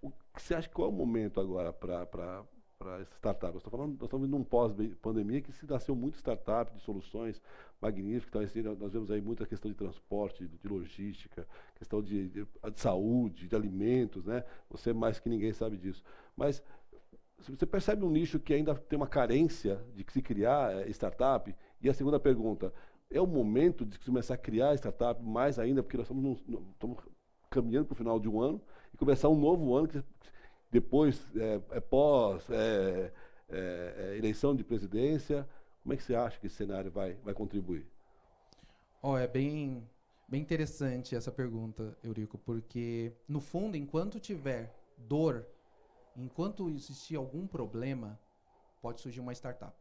O que você acha, qual é o momento agora para essas startups? Nós estamos vendo um pós-pandemia que se nasceu muito startup de soluções magníficas. Então, nós vemos aí muita questão de transporte, de logística, questão de saúde, de alimentos, né? Você mais que ninguém sabe disso. Mas você percebe um nicho que ainda tem uma carência de se criar startup? E a segunda pergunta, é o momento de começar a criar startup mais ainda, porque nós estamos caminhando para o final de um ano e começar um novo ano que depois eleição de presidência. Como é que você acha que esse cenário vai contribuir? É bem interessante essa pergunta, Eurico, porque, no fundo, enquanto tiver dor, enquanto existir algum problema, pode surgir uma startup.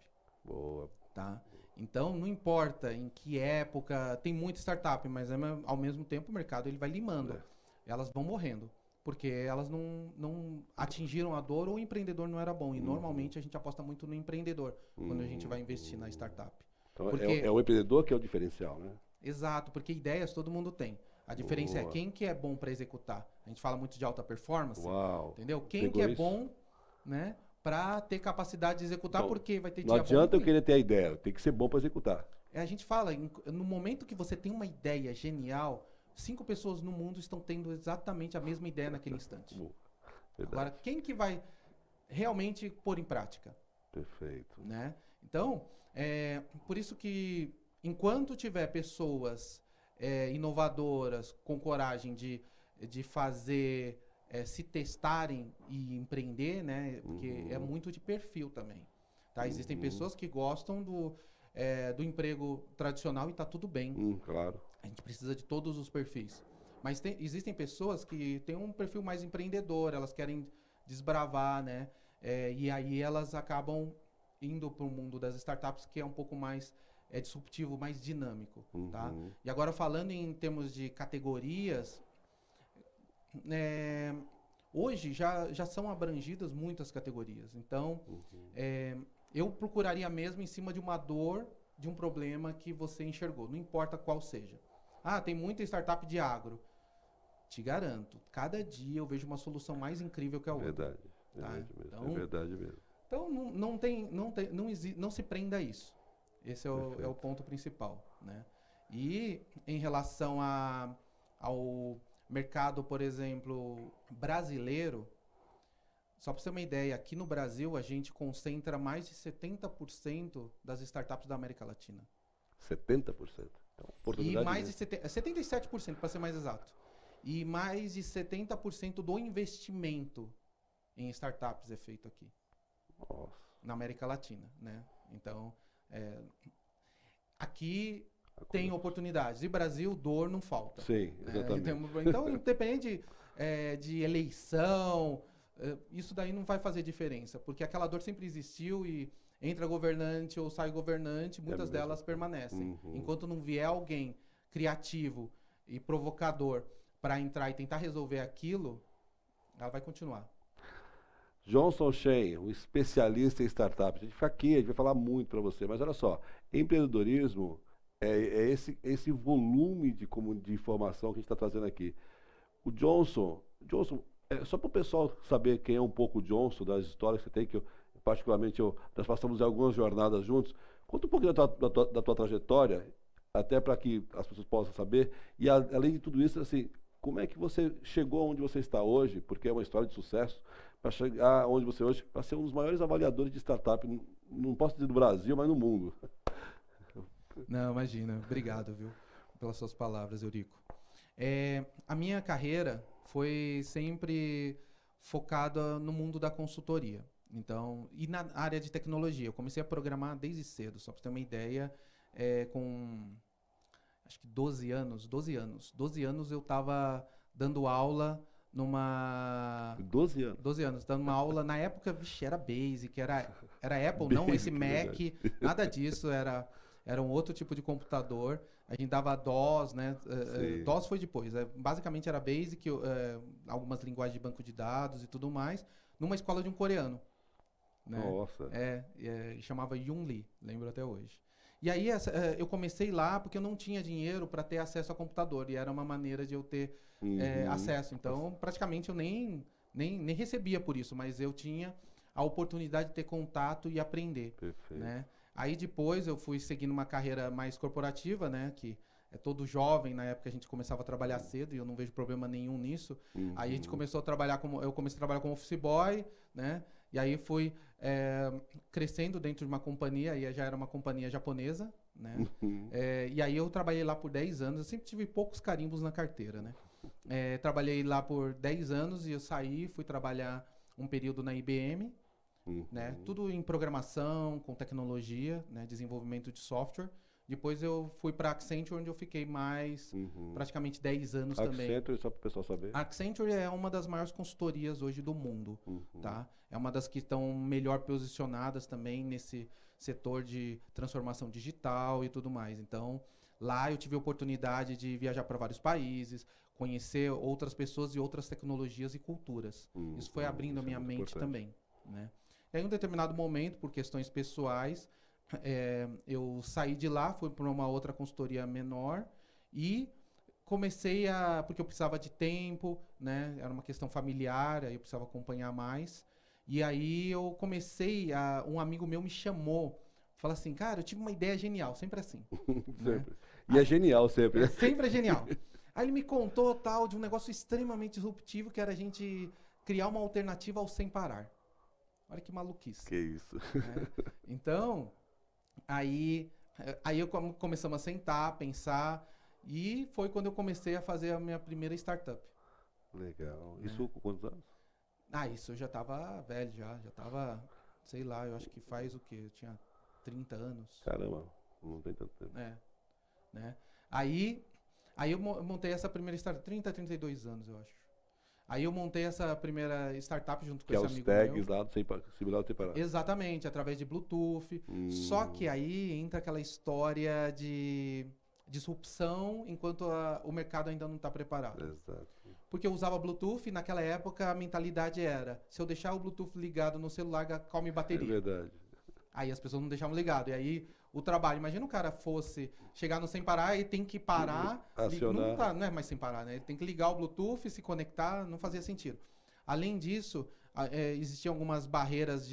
Boa. Tá? Então, não importa em que época, tem muita startup, mas ao mesmo tempo o mercado ele vai limando. Elas vão morrendo, porque elas não atingiram a dor ou o empreendedor não era bom. E normalmente a gente aposta muito no empreendedor quando a gente vai investir na startup. Então é o empreendedor que é o diferencial, né? Exato, porque ideias todo mundo tem. A diferença é quem que é bom para executar. A gente fala muito de alta performance, entendeu? Quem que é bom, né, para ter capacidade de executar, então, porque vai ter dia bom. Não adianta eu querer ter a ideia, tem que ser bom para executar. A gente fala, no momento que você tem uma ideia genial, 5 pessoas no mundo estão tendo exatamente a mesma ideia naquele instante. Agora, quem que vai realmente pôr em prática, Perfeito. né? Então, por isso que enquanto tiver pessoas inovadoras, com coragem de fazer, se testarem e empreender, né? Porque é muito de perfil também, tá? Existem pessoas que gostam do emprego tradicional e tá tudo bem. Claro. A gente precisa de todos os perfis. Mas existem pessoas que têm um perfil mais empreendedor, elas querem desbravar, né? E aí elas acabam indo para o mundo das startups, que é um pouco mais disruptivo, mais dinâmico, tá? E agora falando em termos de categorias, hoje já são abrangidas muitas categorias. Então, eu procuraria mesmo em cima de uma dor, de um problema que você enxergou, não importa qual seja. Ah, tem muita startup de agro. Te garanto, cada dia eu vejo uma solução mais incrível que a outra. Verdade. Tá? Verdade mesmo. Então, É verdade mesmo. Então não se prenda a isso. Esse é o ponto principal, né? E em relação ao mercado, por exemplo, brasileiro, só para você ter uma ideia, aqui no Brasil a gente concentra mais de 70% das startups da América Latina. 70%. Então, E oportunidade mais mesmo. de 77%, para ser mais exato. E mais de 70% do investimento em startups é feito aqui, Nossa. na América Latina, né? Então, aqui tem oportunidades. E Brasil, dor não falta. Sim, exatamente. Então, independente de eleição, isso daí não vai fazer diferença, porque aquela dor sempre existiu e entra governante ou sai governante, muitas mesmo. delas permanecem. Enquanto não vier alguém criativo e provocador para entrar e tentar resolver aquilo, ela vai continuar. Johnson Shen, um especialista em startups. A gente fica aqui, a gente vai falar muito para você, mas olha só, empreendedorismo é esse volume de informação que a gente está trazendo aqui. O Johnson, só para o pessoal saber quem é um pouco o Johnson, das histórias que você tem, que nós passamos algumas jornadas juntos. Conta um pouquinho da tua trajetória, até para que as pessoas possam saber. E além de tudo isso, assim, como é que você chegou onde você está hoje, porque é uma história de sucesso, para chegar onde você hoje, para ser um dos maiores avaliadores de startup, não posso dizer do Brasil, mas no mundo. Não, imagina. Obrigado, viu, pelas suas palavras, Eurico. A minha carreira foi sempre focada no mundo da consultoria. Então, e na área de tecnologia. Eu comecei a programar desde cedo, só para ter uma ideia, com acho que 12 anos. 12 anos eu estava dando aula numa... 12 anos? 12 anos, dando uma aula. Na época, vixe, era Basic, era Apple, não esse Mac, nada disso, era um outro tipo de computador. A gente dava DOS, né? DOS foi depois. Basicamente era Basic, algumas linguagens de banco de dados e tudo mais, numa escola de um coreano. Né? Nossa. Chamava Yoon Lee, lembro até hoje. E aí eu comecei lá porque eu não tinha dinheiro para ter acesso a computador. E era uma maneira de eu ter acesso. Então, praticamente eu nem recebia por isso, mas eu tinha a oportunidade de ter contato e aprender. Perfeito. Né? Aí depois eu fui seguindo uma carreira mais corporativa, né? Que é todo jovem, na época a gente começava a trabalhar cedo e eu não vejo problema nenhum nisso. Aí a gente começou a trabalhar eu comecei a trabalhar como office boy, né? E aí fui crescendo dentro de uma companhia, aí já era uma companhia japonesa, né? E aí eu trabalhei lá por 10 anos, eu sempre tive poucos carimbos na carteira, né? Trabalhei lá por 10 anos e eu saí, fui trabalhar um período na IBM, né? Tudo em programação, com tecnologia, né? Desenvolvimento de software. Depois eu fui para a Accenture, onde eu fiquei mais praticamente 10 anos também. Accenture, só para o pessoal saber. A Accenture é uma das maiores consultorias hoje do mundo, tá? É uma das que estão melhor posicionadas também nesse setor de transformação digital e tudo mais. Então, lá eu tive a oportunidade de viajar para vários países, conhecer outras pessoas e outras tecnologias e culturas. Isso foi abrindo a minha mente também, né? E aí, em um determinado momento, por questões pessoais, eu saí de lá, fui para uma outra consultoria menor e comecei porque eu precisava de tempo, né? Era uma questão familiar, aí eu precisava acompanhar mais. E aí eu comecei, um amigo meu me chamou, falou assim, cara, eu tive uma ideia genial, sempre assim. Sempre. Né? E é genial sempre, né? Sempre é genial. Aí ele me contou tal de um negócio extremamente disruptivo, que era a gente criar uma alternativa ao sem parar. Olha que maluquice. Que isso. Né? Então, aí começamos a sentar, pensar, e foi quando eu comecei a fazer a minha primeira startup. Legal. Né? Isso com quantos anos? Isso eu já tava velho, já tava, sei lá, eu acho que faz o quê? Eu tinha 30 anos. Caramba, não tem tanto tempo. Né? Aí eu montei essa primeira startup, 32 anos, eu acho. Aí eu montei essa primeira startup junto com Que é esse os amigo tags meu. lá do similar ao separado. Exatamente, através de Bluetooth. Só que aí entra aquela história de disrupção enquanto o mercado ainda não está preparado. Exato. Porque eu usava Bluetooth e naquela época a mentalidade era, se eu deixar o Bluetooth ligado no celular, come É bateria. verdade. Aí as pessoas não deixavam ligado. E aí o trabalho, imagina o cara fosse chegar no sem parar e tem que parar. Acionar. Não é mais sem parar, né? Ele tem que ligar o Bluetooth, se conectar, não fazia sentido. Além disso, existiam algumas barreiras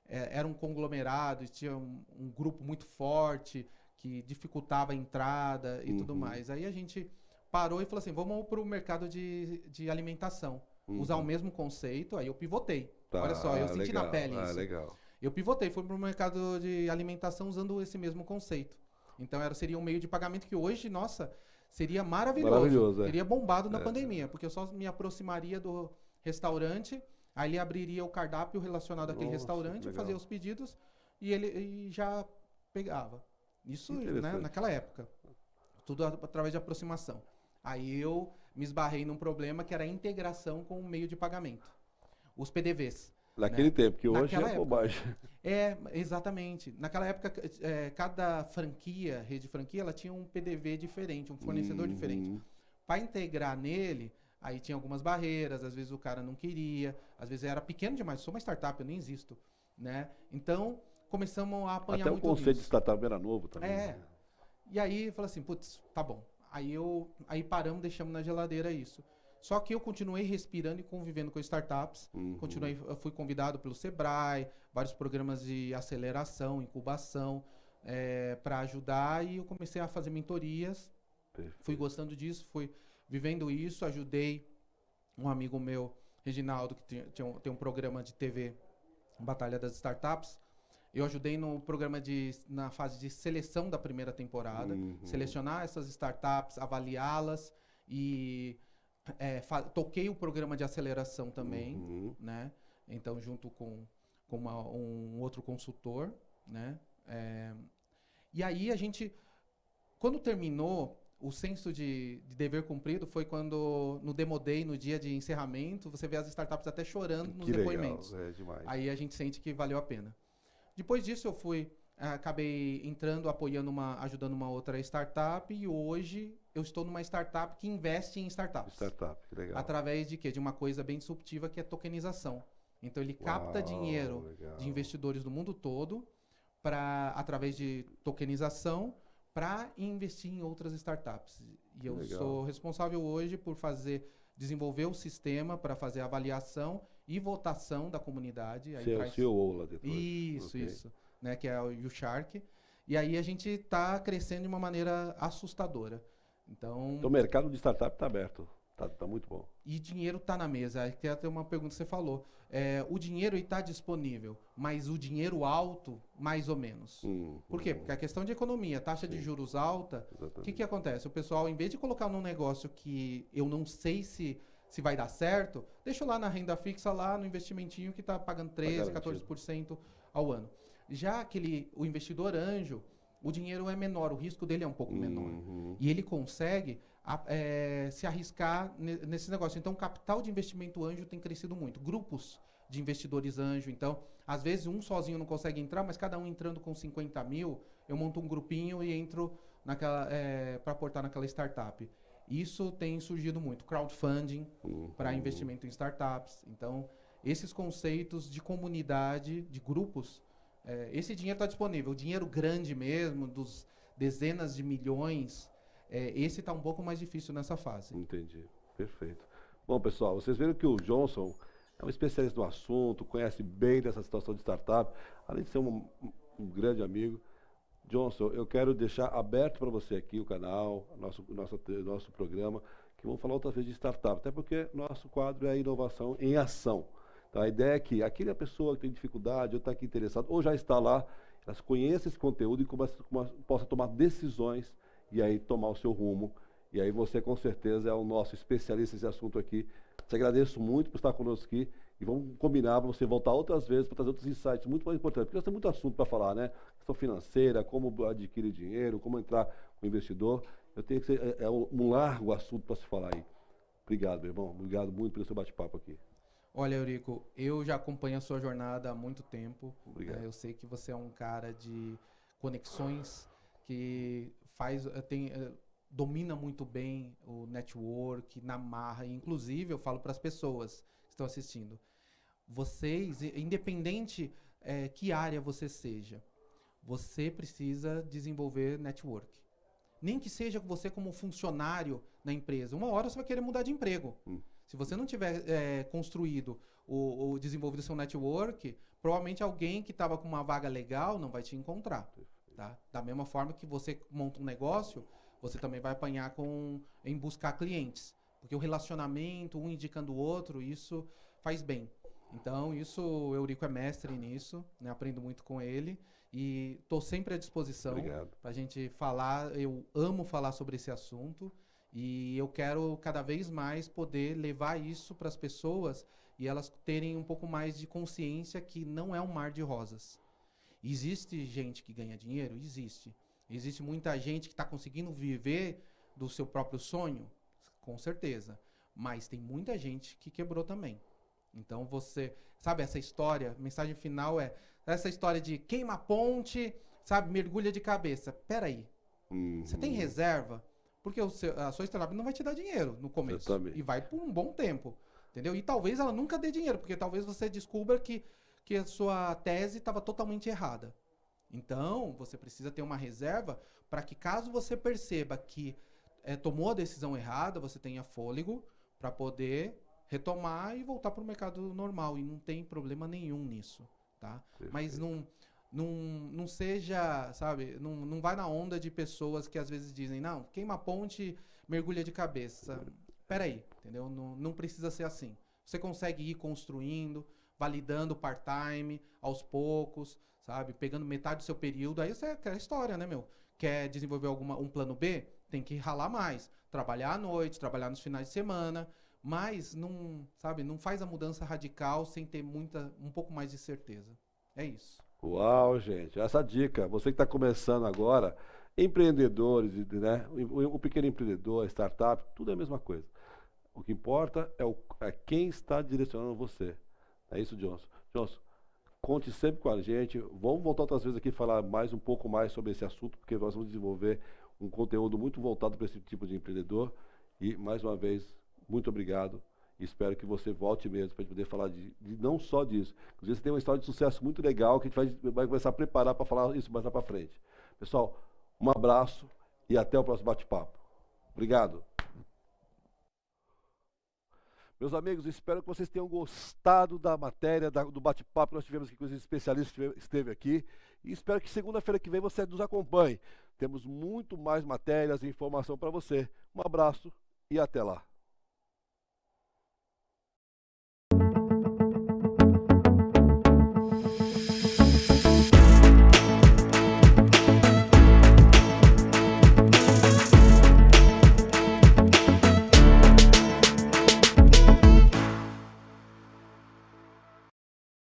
era um conglomerado, tinha um grupo muito forte que dificultava a entrada e tudo mais. Aí a gente parou e falou assim, vamos para o mercado de alimentação. Usar o mesmo conceito, aí eu pivotei. Tá, Olha só, eu senti legal. na pele isso. Legal. Eu pivotei, fui para o mercado de alimentação usando esse mesmo conceito. Então seria um meio de pagamento que hoje, nossa, seria maravilhoso. Maravilhoso, Teria bombado na pandemia, porque eu só me aproximaria do restaurante, aí ele abriria o cardápio relacionado àquele restaurante, legal. fazia os pedidos e já pegava. Isso, né, Interessante. naquela época. Tudo através de aproximação. Aí eu me esbarrei num problema que era a integração com o meio de pagamento. Os PDVs. Naquele tempo, que hoje Naquela é época. bobagem. Exatamente. Naquela época, cada franquia, rede franquia, ela tinha um PDV diferente, um fornecedor diferente. Para integrar nele, aí tinha algumas barreiras, às vezes o cara não queria, às vezes era pequeno demais, sou uma startup, eu nem existo, né? Então, começamos a apanhar Até o muito conceito de nisso. startup era novo também. E aí, eu falei assim, putz, tá bom. Aí paramos, deixamos na geladeira isso. Só que eu continuei respirando e convivendo com startups. Eu fui convidado pelo Sebrae, vários programas de aceleração, incubação, para ajudar. E eu comecei a fazer mentorias. Perfeito. Fui gostando disso, fui vivendo isso. Ajudei um amigo meu, Reginaldo, que tem um programa de TV, Batalha das Startups. Eu ajudei no programa na fase de seleção da primeira temporada. Selecionar essas startups, avaliá-las e... toquei o programa de aceleração também, né? Então, junto com um outro consultor, né? E aí, quando terminou, o senso de dever cumprido foi quando, no Demo Day, no dia de encerramento, você vê as startups até chorando nos depoimentos. Legal, demais. Aí a gente sente que valeu a pena. Depois disso, eu acabei entrando, ajudando uma outra startup e hoje eu estou numa startup que investe em startups. Startup, que legal. Através de quê? De uma coisa bem disruptiva que é tokenização. Então ele capta dinheiro de investidores do mundo todo através de tokenização para investir em outras startups. E eu sou responsável hoje por desenvolver o sistema para fazer a avaliação e votação da comunidade. Você é o CEO lá depois. Isso. Né, que é o YouShark. E aí a gente está crescendo de uma maneira assustadora. Então o mercado de startup está aberto. Tá muito bom. E dinheiro está na mesa. Aí tem até uma pergunta que você falou. O dinheiro está disponível, mas o dinheiro alto, mais ou menos. Por quê? Porque a questão de economia, taxa de juros alta, o que acontece? O pessoal, em vez de colocar num negócio que eu não sei se vai dar certo, deixa lá na renda fixa, lá no investimentinho que está pagando 13%, 14% ao ano. Já o investidor anjo, o dinheiro é menor, o risco dele é um pouco menor. E ele consegue se arriscar nesse negócio. Então, o capital de investimento anjo tem crescido muito. Grupos de investidores anjo. Então, às vezes, um sozinho não consegue entrar, mas cada um entrando com 50 mil, eu monto um grupinho e entro para aportar naquela startup. Isso tem surgido muito. Crowdfunding para investimento em startups. Então, esses conceitos de comunidade, de grupos, esse dinheiro está disponível. O dinheiro grande mesmo, dos dezenas de milhões, esse está um pouco mais difícil nessa fase. Entendi. Perfeito. Bom, pessoal, vocês viram que o Johnson é um especialista no assunto, conhece bem dessa situação de startup, além de ser um grande amigo. Johnson, eu quero deixar aberto para você aqui o canal, nosso programa, que vamos falar outra vez de startup, até porque nosso quadro é inovação em ação. Então, a ideia é que aquela pessoa que tem dificuldade, ou está aqui interessado, ou já está lá, elas conheçam esse conteúdo e possa tomar decisões e aí tomar o seu rumo. E aí você, com certeza, é o nosso especialista nesse assunto aqui. Te agradeço muito por estar conosco aqui e vamos combinar para você voltar outras vezes para trazer outros insights muito mais importantes, porque nós temos muito assunto para falar, né? Questão financeira, como adquirir dinheiro, como entrar com o investidor. Eu tenho que ser, um largo assunto para se falar aí. Obrigado, meu irmão. Obrigado muito pelo seu bate-papo aqui. Olha, Eurico, eu já acompanho a sua jornada há muito tempo. Obrigado. Eu sei que você é um cara de conexões, que domina muito bem o network, na marra. Inclusive, eu falo para as pessoas que estão assistindo, vocês, independente que área você seja, você precisa desenvolver network. Nem que seja você como funcionário na empresa. Uma hora você vai querer mudar de emprego. Se você não tiver construído ou desenvolvido seu network, provavelmente alguém que estava com uma vaga legal não vai te encontrar. Tá? Da mesma forma que você monta um negócio, você também vai apanhar em buscar clientes. Porque o relacionamento, um indicando o outro, isso faz bem. Então, o Eurico é mestre nisso, né? Aprendo muito com ele. E estou sempre à disposição para a gente falar. Eu amo falar sobre esse assunto. E eu quero cada vez mais poder levar isso para as pessoas e elas terem um pouco mais de consciência que não é um mar de rosas. Existe gente que ganha dinheiro? Existe. Existe muita gente que está conseguindo viver do seu próprio sonho? Com certeza. Mas tem muita gente que quebrou também. Então você, sabe, essa história, a mensagem final é essa história de queima a ponte, sabe, mergulha de cabeça. Peraí, você tem reserva? Porque a sua startup não vai te dar dinheiro no começo. E vai por um bom tempo. Entendeu? E talvez ela nunca dê dinheiro, porque talvez você descubra que a sua tese estava totalmente errada. Então, você precisa ter uma reserva para que caso você perceba que tomou a decisão errada, você tenha fôlego para poder retomar e voltar para o mercado normal. E não tem problema nenhum nisso. Tá? Mas não seja, sabe, não vai na onda de pessoas que às vezes dizem, não, queima a ponte, mergulha de cabeça. Peraí, entendeu? Não precisa ser assim. Você consegue ir construindo, validando part-time, aos poucos, sabe? Pegando metade do seu período, aí você quer história, né, meu? Quer desenvolver um plano B? Tem que ralar mais. Trabalhar à noite, trabalhar nos finais de semana, mas não faz a mudança radical sem ter um pouco mais de certeza. É isso. Uau, gente, essa dica, você que está começando agora, empreendedores, né? O pequeno empreendedor, a startup, tudo é a mesma coisa. O que importa é quem está direcionando você. É isso, Johnson? Johnson, conte sempre com a gente. Vamos voltar outras vezes aqui e falar um pouco mais sobre esse assunto, porque nós vamos desenvolver um conteúdo muito voltado para esse tipo de empreendedor. E, mais uma vez, muito obrigado. Espero que você volte mesmo para a gente poder falar não só disso. Inclusive, você tem uma história de sucesso muito legal que a gente vai começar a preparar para falar isso mais lá para frente. Pessoal, um abraço e até o próximo bate-papo. Obrigado. Meus amigos, espero que vocês tenham gostado da matéria, do bate-papo que nós tivemos aqui com os especialistas que esteve aqui. E espero que segunda-feira que vem você nos acompanhe. Temos muito mais matérias e informação para você. Um abraço e até lá.